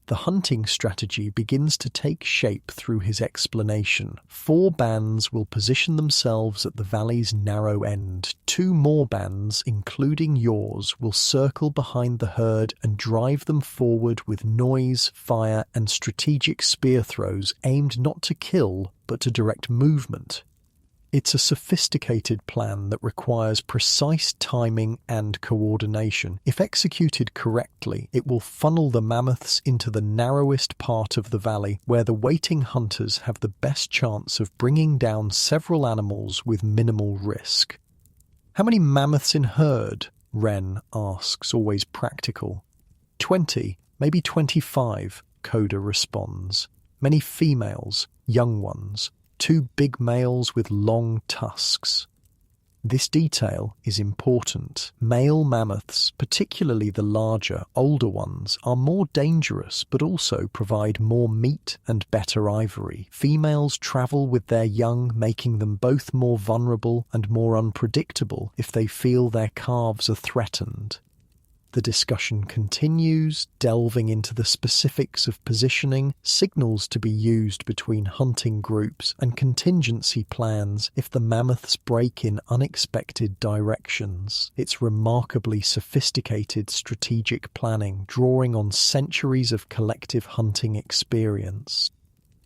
The hunting strategy begins to take shape through his explanation. 4 bands will position themselves at the valley's narrow end. 2 more bands, including yours, will circle behind the herd and drive them forward with noise, fire, and strategic spear throws aimed not to kill, but to direct movement. It's a sophisticated plan that requires precise timing and coordination. If executed correctly, it will funnel the mammoths into the narrowest part of the valley, where the waiting hunters have the best chance of bringing down several animals with minimal risk. "How many mammoths in herd?" Ren asks, always practical. 20, maybe 25, Coda responds. "Many females, young ones. 2 big males with long tusks." This detail is important. Male mammoths, particularly the larger, older ones, are more dangerous but also provide more meat and better ivory. Females travel with their young, making them both more vulnerable and more unpredictable if they feel their calves are threatened. The discussion continues, delving into the specifics of positioning, signals to be used between hunting groups, and contingency plans if the mammoths break in unexpected directions. It's remarkably sophisticated strategic planning, drawing on centuries of collective hunting experience.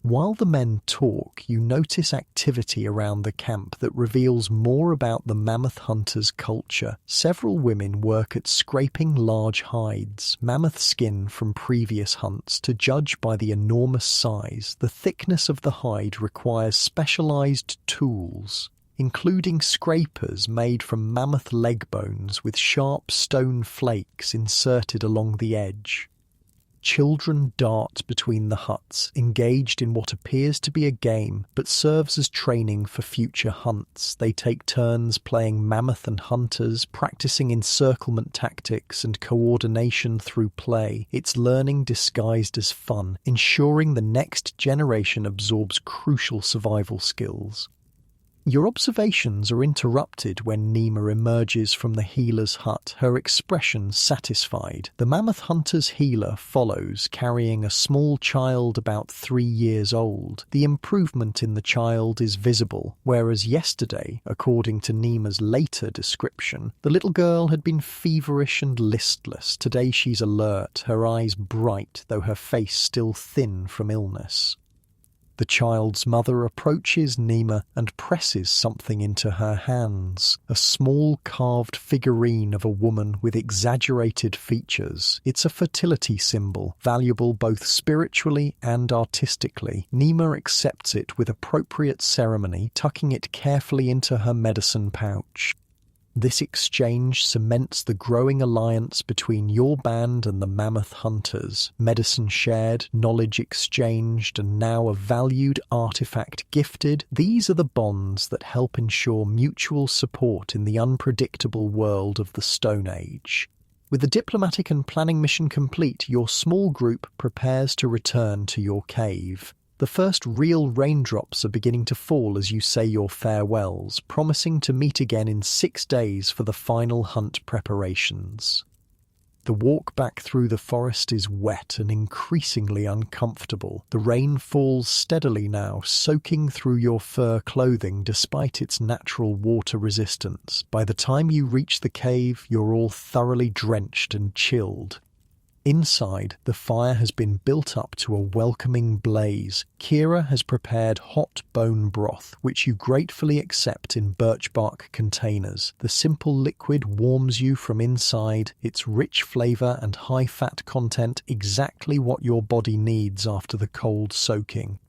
While the men talk, you notice activity around the camp that reveals more about the mammoth hunters' culture. Several women work at scraping large hides, mammoth skin from previous hunts. To judge by the enormous size, the thickness of the hide requires specialized tools, including scrapers made from mammoth leg bones with sharp stone flakes inserted along the edge. Children dart between the huts, engaged in what appears to be a game, but serves as training for future hunts. They take turns playing mammoth and hunters, practicing encirclement tactics and coordination through play. It's learning disguised as fun, ensuring the next generation absorbs crucial survival skills. Your observations are interrupted when Nima emerges from the healer's hut, her expression satisfied. The mammoth hunter's healer follows, carrying a small child about 3 years old. The improvement in the child is visible, whereas yesterday, according to Nima's later description, the little girl had been feverish and listless. Today she's alert, her eyes bright, though her face still thin from illness. The child's mother approaches Nima and presses something into her hands, a small carved figurine of a woman with exaggerated features. It's a fertility symbol, valuable both spiritually and artistically. Nima accepts it with appropriate ceremony, tucking it carefully into her medicine pouch. This exchange cements the growing alliance between your band and the mammoth hunters. Medicine shared, knowledge exchanged, and now a valued artifact gifted. These are the bonds that help ensure mutual support in the unpredictable world of the Stone Age. With the diplomatic and planning mission complete, your small group prepares to return to your cave. The first real raindrops are beginning to fall as you say your farewells, promising to meet again in 6 days for the final hunt preparations. The walk back through the forest is wet and increasingly uncomfortable. The rain falls steadily now, soaking through your fur clothing despite its natural water resistance. By the time you reach the cave, you're all thoroughly drenched and chilled. Inside, the fire has been built up to a welcoming blaze. Kira has prepared hot bone broth, which you gratefully accept in birch bark containers. The simple liquid warms you from inside, its rich flavour and high fat content exactly what your body needs after the cold soaking.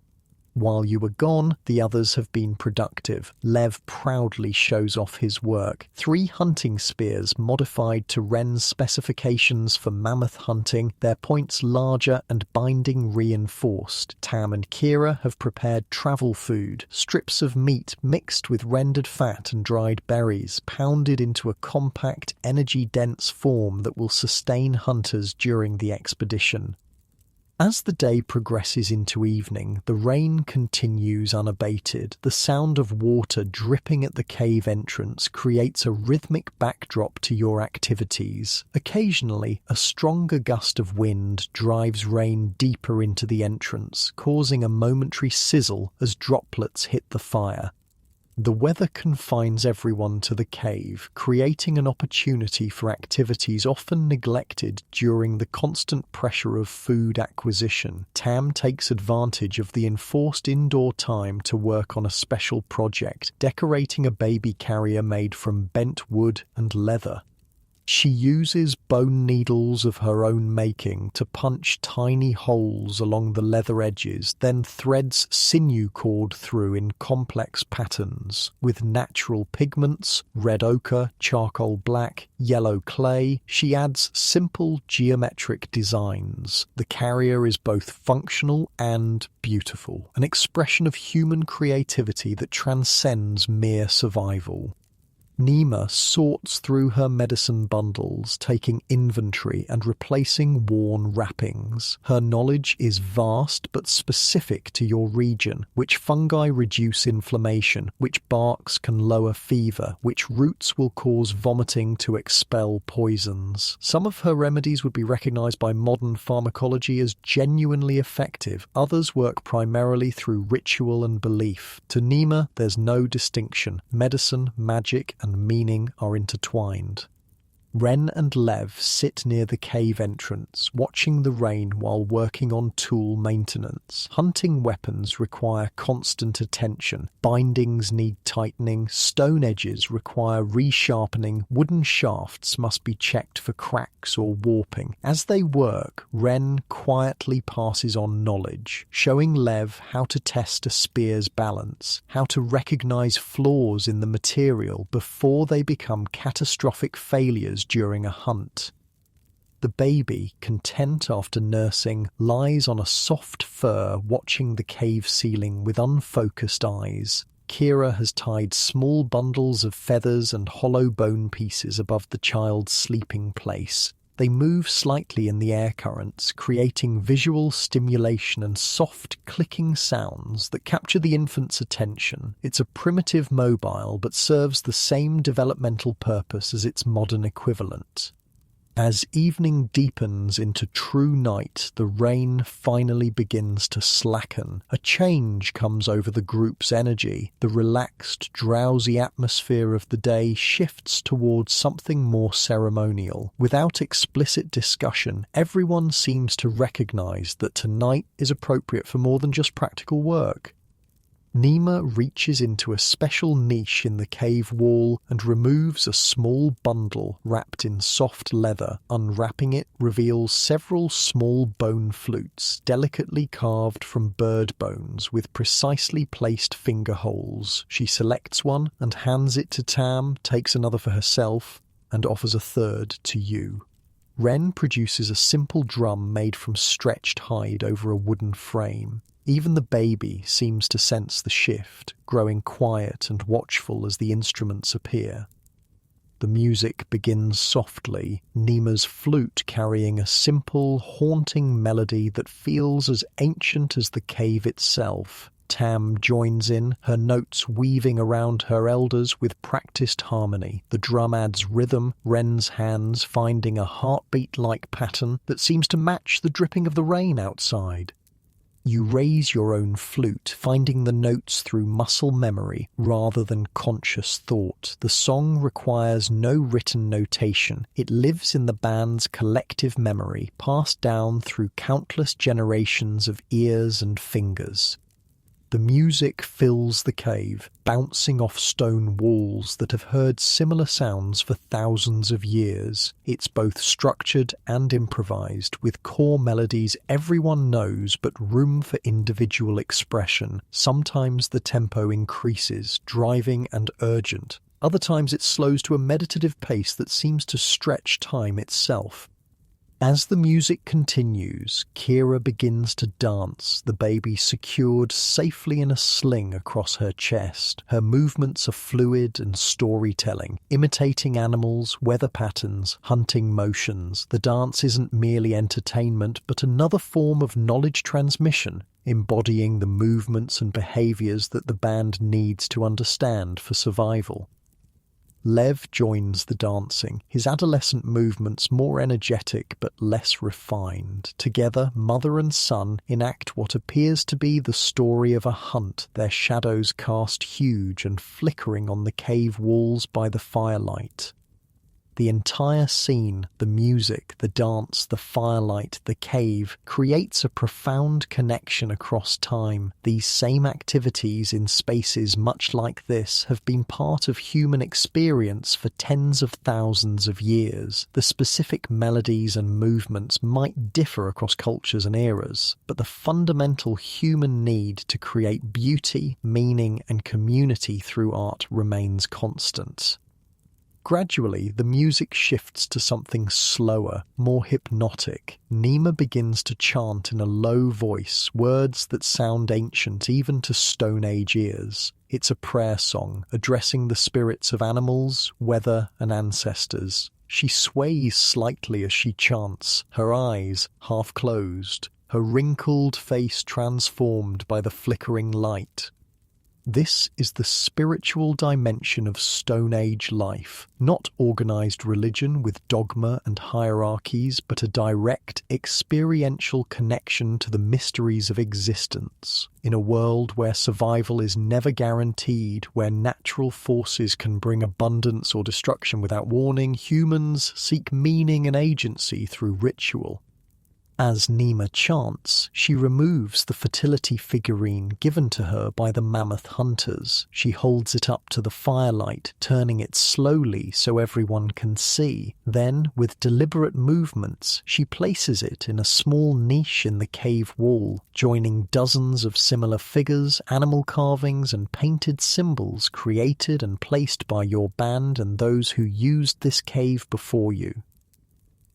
While you were gone, the others have been productive. Lev proudly shows off his work. 3 hunting spears modified to Ren's specifications for mammoth hunting, their points larger and binding reinforced. Tam and Kira have prepared travel food, strips of meat mixed with rendered fat and dried berries, pounded into a compact, energy-dense form that will sustain hunters during the expedition. As the day progresses into evening, the rain continues unabated. The sound of water dripping at the cave entrance creates a rhythmic backdrop to your activities. Occasionally, a stronger gust of wind drives rain deeper into the entrance, causing a momentary sizzle as droplets hit the fire. The weather confines everyone to the cave, creating an opportunity for activities often neglected during the constant pressure of food acquisition. Tam takes advantage of the enforced indoor time to work on a special project, decorating a baby carrier made from bent wood and leather. She uses bone needles of her own making to punch tiny holes along the leather edges, then threads sinew cord through in complex patterns. With natural pigments, red ochre, charcoal black, yellow clay, she adds simple geometric designs. The carrier is both functional and beautiful, an expression of human creativity that transcends mere survival. Nima sorts through her medicine bundles, taking inventory and replacing worn wrappings. Her knowledge is vast but specific to your region. Which fungi reduce inflammation, which barks can lower fever, which roots will cause vomiting to expel poisons. Some of her remedies would be recognized by modern pharmacology as genuinely effective. Others work primarily through ritual and belief. To Nima, there's no distinction. Medicine, magic, and meaning are intertwined. Ren and Lev sit near the cave entrance, watching the rain while working on tool maintenance. Hunting weapons require constant attention. Bindings need tightening. Stone edges require resharpening. Wooden shafts must be checked for cracks or warping. As they work, Ren quietly passes on knowledge, showing Lev how to test a spear's balance, how to recognize flaws in the material before they become catastrophic failures during a hunt. The baby, content after nursing, lies on a soft fur watching the cave ceiling with unfocused eyes. Kira has tied small bundles of feathers and hollow bone pieces above the child's sleeping place. They move slightly in the air currents, creating visual stimulation and soft clicking sounds that capture the infant's attention. It's a primitive mobile but serves the same developmental purpose as its modern equivalent. As evening deepens into true night, the rain finally begins to slacken. A change comes over the group's energy. The relaxed, drowsy atmosphere of the day shifts towards something more ceremonial. Without explicit discussion, everyone seems to recognize that tonight is appropriate for more than just practical work. Nima reaches into a special niche in the cave wall and removes a small bundle wrapped in soft leather. Unwrapping it reveals several small bone flutes, delicately carved from bird bones with precisely placed finger holes. She selects one and hands it to Tam, takes another for herself, and offers a third to you. Ren produces a simple drum made from stretched hide over a wooden frame. Even the baby seems to sense the shift, growing quiet and watchful as the instruments appear. The music begins softly, Nima's flute carrying a simple, haunting melody that feels as ancient as the cave itself. Tam joins in, her notes weaving around her elders with practiced harmony. The drum adds rhythm, Ren's hands finding a heartbeat-like pattern that seems to match the dripping of the rain outside. You raise your own flute, finding the notes through muscle memory rather than conscious thought. The song requires no written notation. It lives in the band's collective memory, passed down through countless generations of ears and fingers. The music fills the cave, bouncing off stone walls that have heard similar sounds for thousands of years. It's both structured and improvised, with core melodies everyone knows but room for individual expression. Sometimes the tempo increases, driving and urgent. Other times it slows to a meditative pace that seems to stretch time itself. As the music continues, Kira begins to dance, the baby secured safely in a sling across her chest. Her movements are fluid and storytelling, imitating animals, weather patterns, hunting motions. The dance isn't merely entertainment, but another form of knowledge transmission, embodying the movements and behaviors that the band needs to understand for survival. Lev joins the dancing, his adolescent movements more energetic but less refined. Together, mother and son enact what appears to be the story of a hunt, their shadows cast huge and flickering on the cave walls by the firelight. The entire scene, the music, the dance, the firelight, the cave, creates a profound connection across time. These same activities in spaces much like this have been part of human experience for tens of thousands of years. The specific melodies and movements might differ across cultures and eras, but the fundamental human need to create beauty, meaning, and community through art remains constant. Gradually, the music shifts to something slower, more hypnotic. Nima begins to chant in a low voice, words that sound ancient even to Stone Age ears. It's a prayer song, addressing the spirits of animals, weather, and ancestors. She sways slightly as she chants, her eyes half closed, her wrinkled face transformed by the flickering light. This is the spiritual dimension of Stone Age life, not organized religion with dogma and hierarchies, but a direct, experiential connection to the mysteries of existence. In a world where survival is never guaranteed, where natural forces can bring abundance or destruction without warning, humans seek meaning and agency through ritual. As Nima chants, she removes the fertility figurine given to her by the mammoth hunters. She holds it up to the firelight, turning it slowly so everyone can see. Then, with deliberate movements, she places it in a small niche in the cave wall, joining dozens of similar figures, animal carvings, and painted symbols created and placed by your band and those who used this cave before you.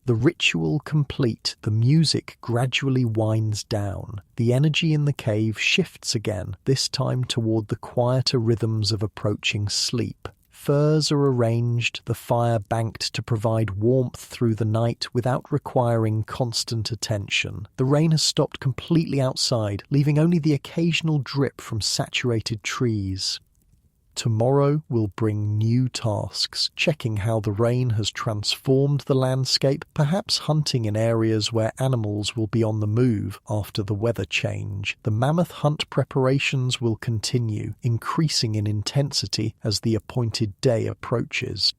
The ritual complete, the music gradually winds down. The energy in the cave shifts again, this time toward the quieter rhythms of approaching sleep. Furs are arranged, the fire banked to provide warmth through the night without requiring constant attention. The rain has stopped completely outside, leaving only the occasional drip from saturated trees. Tomorrow will bring new tasks, checking how the rain has transformed the landscape, perhaps hunting in areas where animals will be on the move after the weather change. The mammoth hunt preparations will continue, increasing in intensity as the appointed day approaches.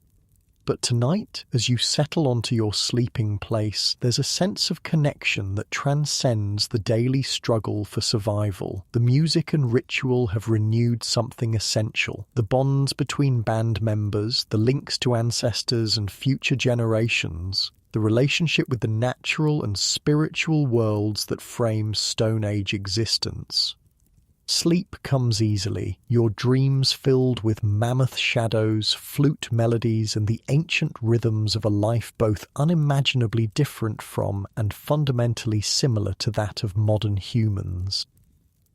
But tonight, as you settle onto your sleeping place, there's a sense of connection that transcends the daily struggle for survival. The music and ritual have renewed something essential. The bonds between band members, the links to ancestors and future generations, the relationship with the natural and spiritual worlds that frame Stone Age existence. Sleep comes easily, your dreams filled with mammoth shadows, flute melodies, and the ancient rhythms of a life both unimaginably different from and fundamentally similar to that of modern humans.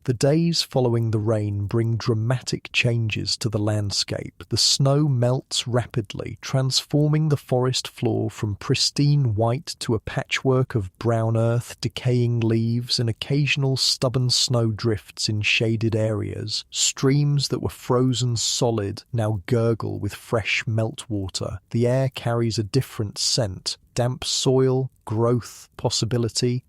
The days following the rain bring dramatic changes to the landscape. The snow melts rapidly, transforming the forest floor from pristine white to a patchwork of brown earth, decaying leaves, and occasional stubborn snow drifts in shaded areas. Streams that were frozen solid now gurgle with fresh meltwater. The air carries a different scent: damp soil, growth, possibility.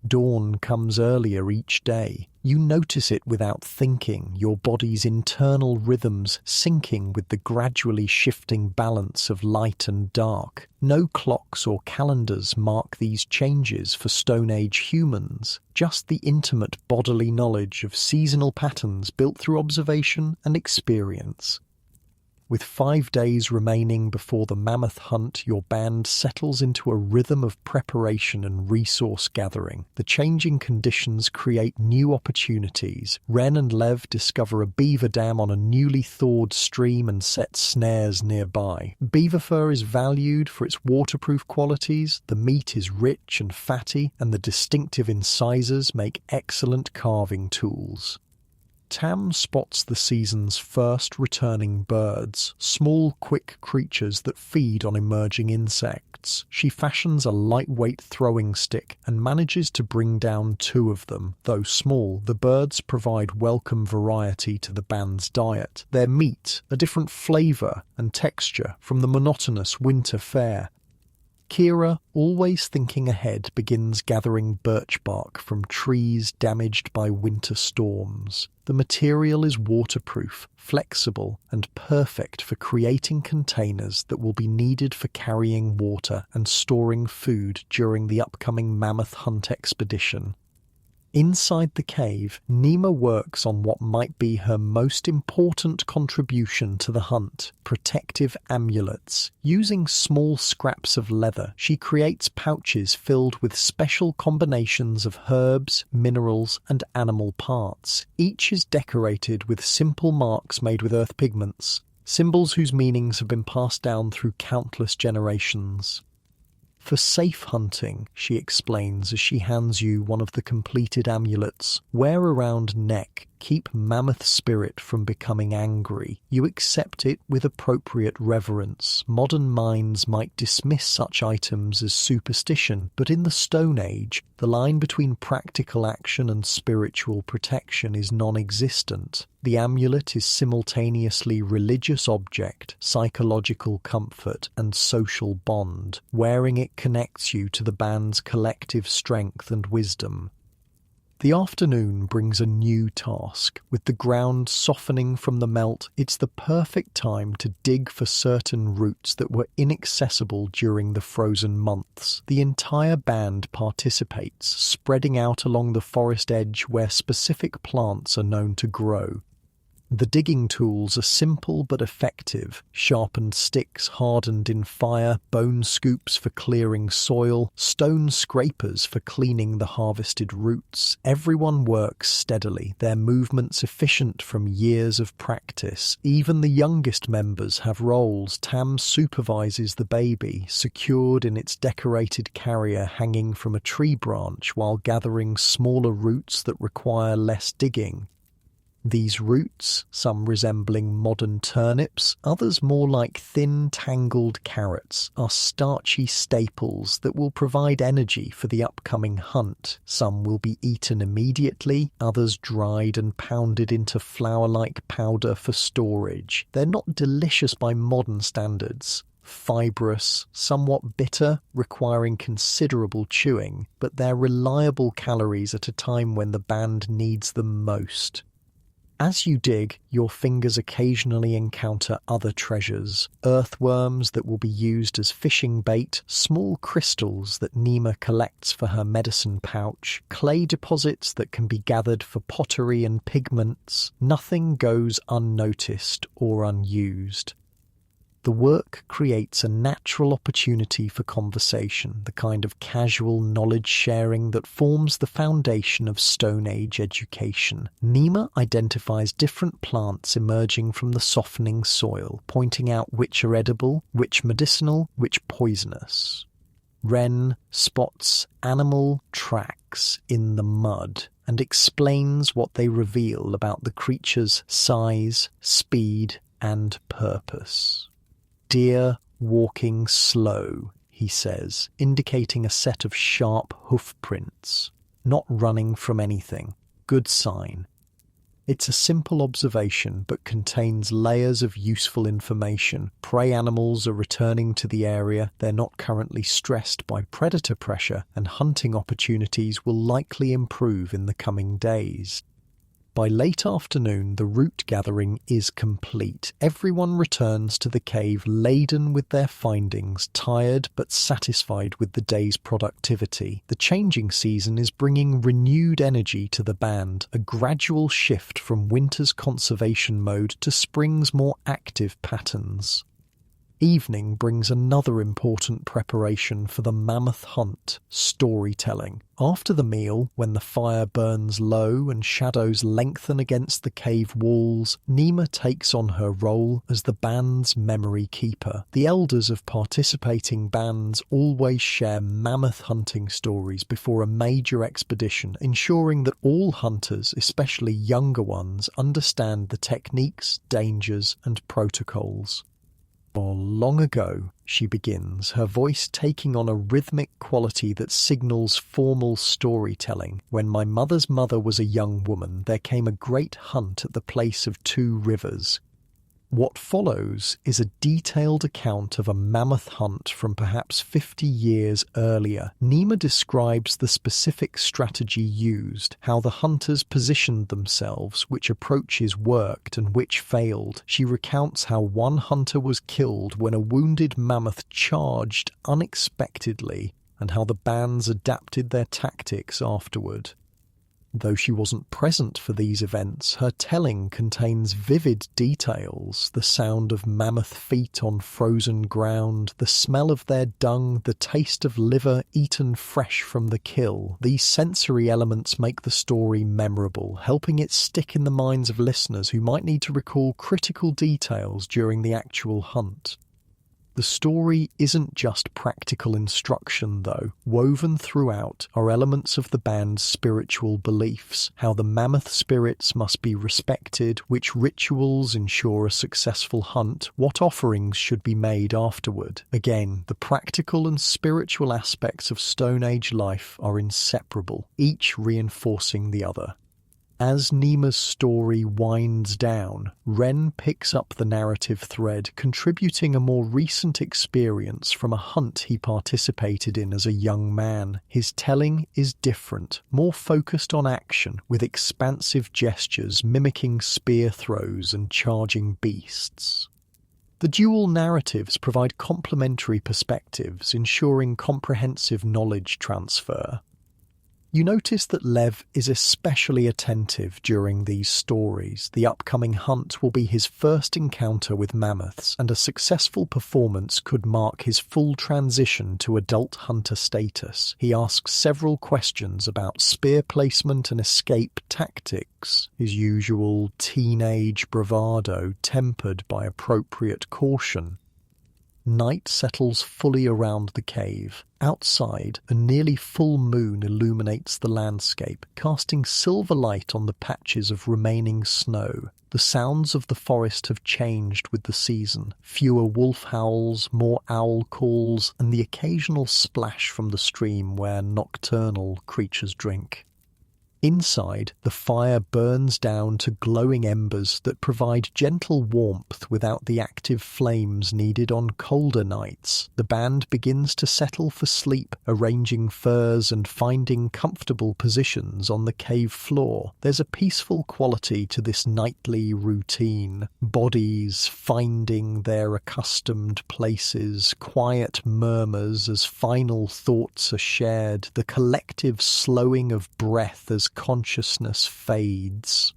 Dawn comes earlier each day. You notice it without thinking, your body's internal rhythms syncing with the gradually shifting balance of light and dark. No clocks or calendars mark these changes for Stone Age humans, just the intimate bodily knowledge of seasonal patterns built through observation and experience. With 5 days remaining before the mammoth hunt, your band settles into a rhythm of preparation and resource gathering. The changing conditions create new opportunities. Ren and Lev discover a beaver dam on a newly thawed stream and set snares nearby. Beaver fur is valued for its waterproof qualities, the meat is rich and fatty, and the distinctive incisors make excellent carving tools. Tam spots the season's first returning birds, small, quick creatures that feed on emerging insects. She fashions a lightweight throwing stick and manages to bring down 2 of them. Though small, the birds provide welcome variety to the band's diet. Their meat, a different flavour and texture from the monotonous winter fare. Kira, always thinking ahead, begins gathering birch bark from trees damaged by winter storms. The material is waterproof, flexible, and perfect for creating containers that will be needed for carrying water and storing food during the upcoming mammoth hunt expedition. Inside the cave, Nima works on what might be her most important contribution to the hunt: protective amulets. Using small scraps of leather, she creates pouches filled with special combinations of herbs, minerals, and animal parts. Each is decorated with simple marks made with earth pigments, symbols whose meanings have been passed down through countless generations. For safe hunting, she explains as she hands you one of the completed amulets. Wear around neck, keep mammoth spirit from becoming angry. You accept it with appropriate reverence. Modern minds might dismiss such items as superstition, but in the Stone Age, the line between practical action and spiritual protection is non-existent. The amulet is simultaneously religious object, psychological comfort, and social bond. Wearing it connects you to the band's collective strength and wisdom. The afternoon brings a new task. With the ground softening from the melt, it's the perfect time to dig for certain routes that were inaccessible during the frozen months. The entire band participates, spreading out along the forest edge where specific plants are known to grow. The digging tools are simple but effective: sharpened sticks hardened in fire, bone scoops for clearing soil, stone scrapers for cleaning the harvested roots. Everyone works steadily, their movements efficient from years of practice. Even the youngest members have roles. Tam supervises the baby, secured in its decorated carrier hanging from a tree branch while gathering smaller roots that require less digging. These roots, some resembling modern turnips, others more like thin, tangled carrots, are starchy staples that will provide energy for the upcoming hunt. Some will be eaten immediately, others dried and pounded into flour-like powder for storage. They're not delicious by modern standards. Fibrous, somewhat bitter, requiring considerable chewing, but they're reliable calories at a time when the band needs them most. As you dig, your fingers occasionally encounter other treasures: earthworms that will be used as fishing bait, small crystals that Nima collects for her medicine pouch, clay deposits that can be gathered for pottery and pigments. Nothing goes unnoticed or unused. The work creates a natural opportunity for conversation, the kind of casual knowledge sharing that forms the foundation of Stone Age education. Nima identifies different plants emerging from the softening soil, pointing out which are edible, which medicinal, which poisonous. Wren spots animal tracks in the mud and explains what they reveal about the creature's size, speed, and purpose. "Deer walking slow," he says, indicating a set of sharp hoof prints. "Not running from anything. Good sign." It's a simple observation, but contains layers of useful information. Prey animals are returning to the area, they're not currently stressed by predator pressure, and hunting opportunities will likely improve in the coming days. By late afternoon, the root gathering is complete. Everyone returns to the cave laden with their findings, tired but satisfied with the day's productivity. The changing season is bringing renewed energy to the band, a gradual shift from winter's conservation mode to spring's more active patterns. Evening brings another important preparation for the mammoth hunt: storytelling. After the meal, when the fire burns low and shadows lengthen against the cave walls, Nima takes on her role as the band's memory keeper. The elders of participating bands always share mammoth hunting stories before a major expedition, ensuring that all hunters, especially younger ones, understand the techniques, dangers, and protocols. "Long ago," she begins, her voice taking on a rhythmic quality that signals formal storytelling. "When my mother's mother was a young woman, there came a great hunt at the place of 2 rivers. What follows is a detailed account of a mammoth hunt from perhaps 50 years earlier. Nima describes the specific strategy used, how the hunters positioned themselves, which approaches worked and which failed. She recounts how one hunter was killed when a wounded mammoth charged unexpectedly, and how the bands adapted their tactics afterward. Though she wasn't present for these events, her telling contains vivid details: the sound of mammoth feet on frozen ground, the smell of their dung, the taste of liver eaten fresh from the kill. These sensory elements make the story memorable, helping it stick in the minds of listeners who might need to recall critical details during the actual hunt. The story isn't just practical instruction, though. Woven throughout are elements of the band's spiritual beliefs: how the mammoth spirits must be respected, which rituals ensure a successful hunt, what offerings should be made afterward. Again, the practical and spiritual aspects of Stone Age life are inseparable, each reinforcing the other. As Nima's story winds down, Wren picks up the narrative thread, contributing a more recent experience from a hunt he participated in as a young man. His telling is different, more focused on action, with expansive gestures mimicking spear throws and charging beasts. The dual narratives provide complementary perspectives, ensuring comprehensive knowledge transfer. You notice that Lev is especially attentive during these stories. The upcoming hunt will be his first encounter with mammoths, and a successful performance could mark his full transition to adult hunter status. He asks several questions about spear placement and escape tactics, his usual teenage bravado tempered by appropriate caution. Night settles fully around the cave. Outside, a nearly full moon illuminates the landscape, casting silver light on the patches of remaining snow. The sounds of the forest have changed with the season. Fewer wolf howls, more owl calls, and the occasional splash from the stream where nocturnal creatures drink. Inside, the fire burns down to glowing embers that provide gentle warmth without the active flames needed on colder nights. The band begins to settle for sleep, arranging furs and finding comfortable positions on the cave floor. There's a peaceful quality to this nightly routine. Bodies finding their accustomed places, quiet murmurs as final thoughts are shared, the collective slowing of breath as consciousness fades.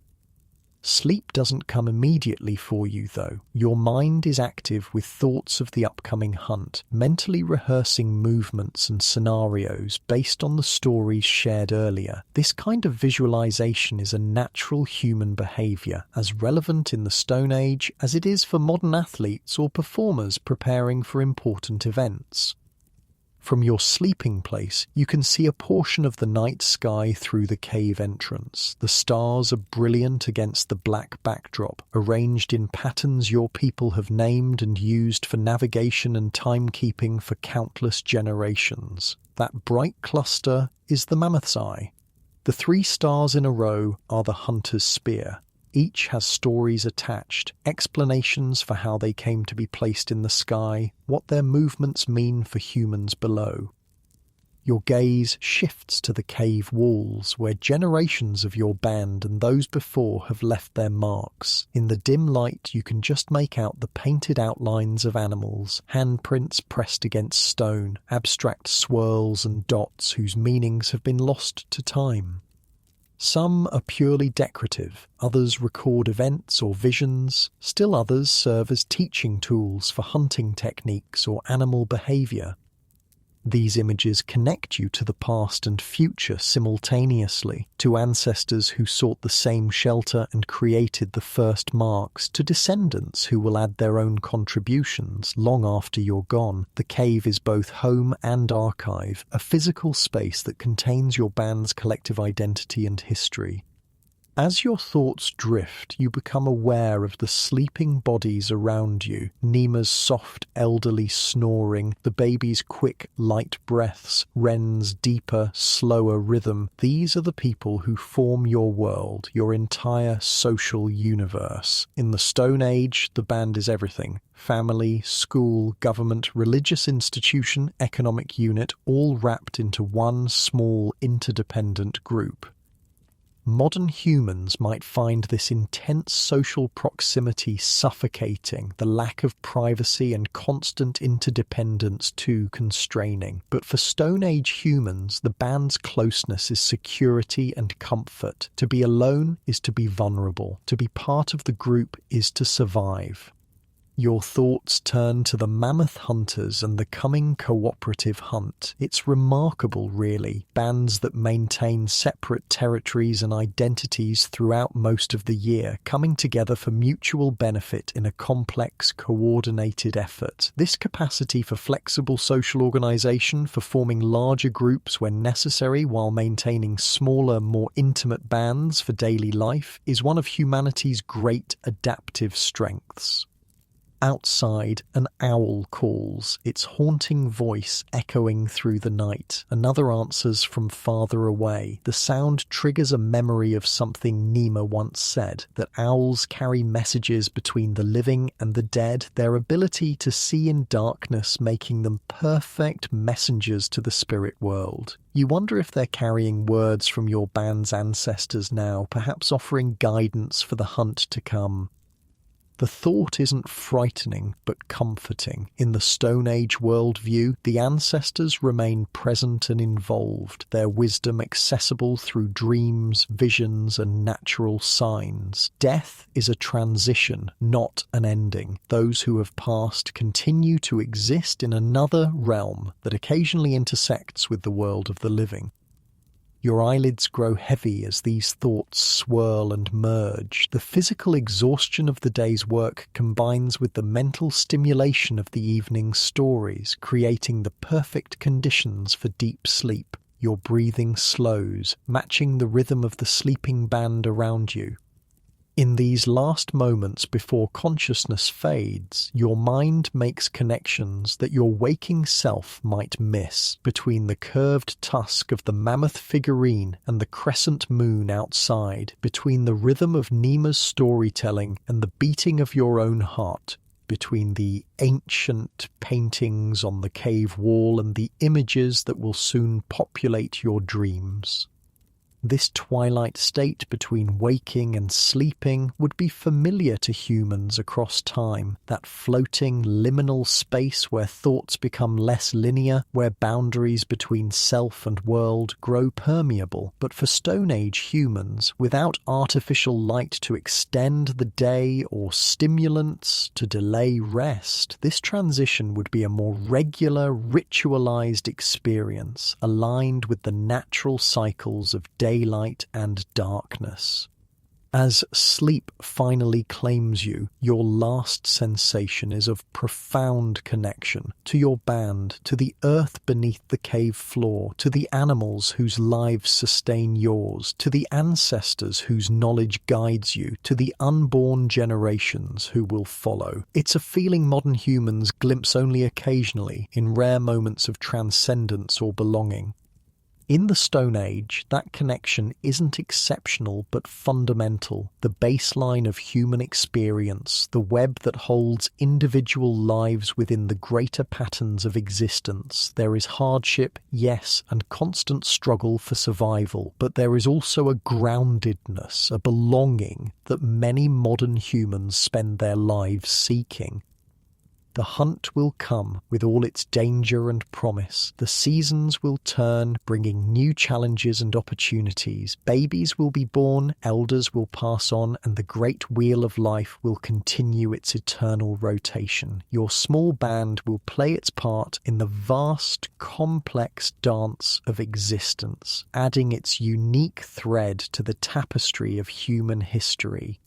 Sleep doesn't come immediately for you, though. Your mind is active with thoughts of the upcoming hunt, mentally rehearsing movements and scenarios based on the stories shared earlier. This kind of visualization is a natural human behavior, as relevant in the Stone Age as it is for modern athletes or performers preparing for important events. From your sleeping place, you can see a portion of the night sky through the cave entrance. The stars are brilliant against the black backdrop, arranged in patterns your people have named and used for navigation and timekeeping for countless generations. That bright cluster is the mammoth's eye. The 3 stars in a row are the hunter's spear. Each has stories attached, explanations for how they came to be placed in the sky, what their movements mean for humans below. Your gaze shifts to the cave walls, where generations of your band and those before have left their marks. In the dim light, you can just make out the painted outlines of animals, handprints pressed against stone, abstract swirls and dots whose meanings have been lost to time. Some are purely decorative, others record events or visions, still others serve as teaching tools for hunting techniques or animal behavior. These images connect you to the past and future simultaneously, to ancestors who sought the same shelter and created the first marks, to descendants who will add their own contributions long after you're gone. The cave is both home and archive, a physical space that contains your band's collective identity and history. As your thoughts drift, you become aware of the sleeping bodies around you, Nima's soft, elderly snoring, the baby's quick, light breaths, Ren's deeper, slower rhythm. These are the people who form your world, your entire social universe. In the Stone Age, the band is everything. Family, school, government, religious institution, economic unit, all wrapped into one small, interdependent group. Modern humans might find this intense social proximity suffocating, the lack of privacy and constant interdependence too constraining. But for Stone Age humans, the band's closeness is security and comfort. To be alone is to be vulnerable. To be part of the group is to survive. Your thoughts turn to the mammoth hunters and the coming cooperative hunt. It's remarkable, really. Bands that maintain separate territories and identities throughout most of the year, coming together for mutual benefit in a complex, coordinated effort. This capacity for flexible social organization, for forming larger groups when necessary while maintaining smaller, more intimate bands for daily life, is one of humanity's great adaptive strengths. Outside, an owl calls, its haunting voice echoing through the night. Another answers from farther away. The sound triggers a memory of something Nima once said, that owls carry messages between the living and the dead, their ability to see in darkness making them perfect messengers to the spirit world. You wonder if they're carrying words from your band's ancestors now, perhaps offering guidance for the hunt to come. The thought isn't frightening, but comforting. In the Stone Age worldview, the ancestors remain present and involved, their wisdom accessible through dreams, visions, and natural signs. Death is a transition, not an ending. Those who have passed continue to exist in another realm that occasionally intersects with the world of the living. Your eyelids grow heavy as these thoughts swirl and merge. The physical exhaustion of the day's work combines with the mental stimulation of the evening's stories, creating the perfect conditions for deep sleep. Your breathing slows, matching the rhythm of the sleeping band around you. In these last moments before consciousness fades, your mind makes connections that your waking self might miss between the curved tusk of the mammoth figurine and the crescent moon outside, between the rhythm of Nima's storytelling and the beating of your own heart, between the ancient paintings on the cave wall and the images that will soon populate your dreams. This twilight state between waking and sleeping would be familiar to humans across time, that floating liminal space where thoughts become less linear, where boundaries between self and world grow permeable. But for Stone Age humans, without artificial light to extend the day or stimulants to delay rest, this transition would be a more regular, ritualized experience, aligned with the natural cycles of daylight and darkness. As sleep finally claims you, your last sensation is of profound connection to your band, to the earth beneath the cave floor, to the animals whose lives sustain yours, to the ancestors whose knowledge guides you, to the unborn generations who will follow. It's a feeling modern humans glimpse only occasionally in rare moments of transcendence or belonging. In the Stone Age, that connection isn't exceptional but fundamental, the baseline of human experience, the web that holds individual lives within the greater patterns of existence. There is hardship, yes, and constant struggle for survival, but there is also a groundedness, a belonging that many modern humans spend their lives seeking. The hunt will come with all its danger and promise. The seasons will turn, bringing new challenges and opportunities. Babies will be born, elders will pass on, and the great wheel of life will continue its eternal rotation. Your small band will play its part in the vast, complex dance of existence, adding its unique thread to the tapestry of human history.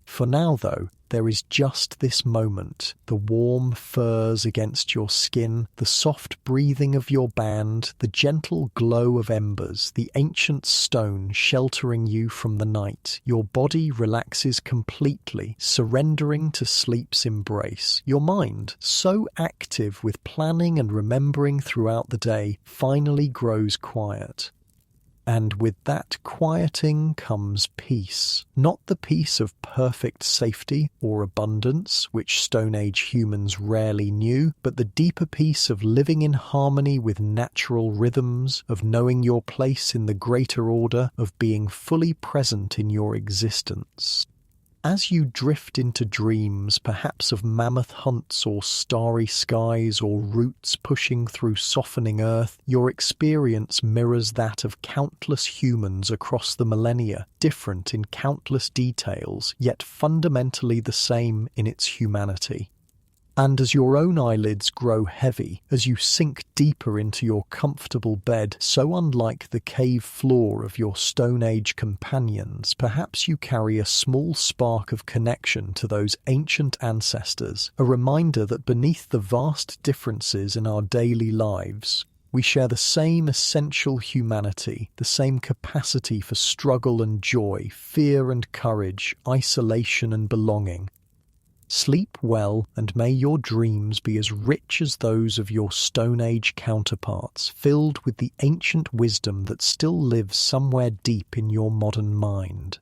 For now, though, there is just this moment, the warm furs against your skin, the soft breathing of your band, the gentle glow of embers, the ancient stone sheltering you from the night. Your body relaxes completely, surrendering to sleep's embrace. Your mind, so active with planning and remembering throughout the day, finally grows quiet. And with that quieting comes peace. Not the peace of perfect safety or abundance, which Stone Age humans rarely knew, but the deeper peace of living in harmony with natural rhythms, of knowing your place in the greater order, of being fully present in your existence. As you drift into dreams, perhaps of mammoth hunts or starry skies or roots pushing through softening earth, your experience mirrors that of countless humans across the millennia, different in countless details, yet fundamentally the same in its humanity. And as your own eyelids grow heavy, as you sink deeper into your comfortable bed, so unlike the cave floor of your Stone Age companions, perhaps you carry a small spark of connection to those ancient ancestors, a reminder that beneath the vast differences in our daily lives, we share the same essential humanity, the same capacity for struggle and joy, fear and courage, isolation and belonging. Sleep well, and may your dreams be as rich as those of your Stone Age counterparts, filled with the ancient wisdom that still lives somewhere deep in your modern mind.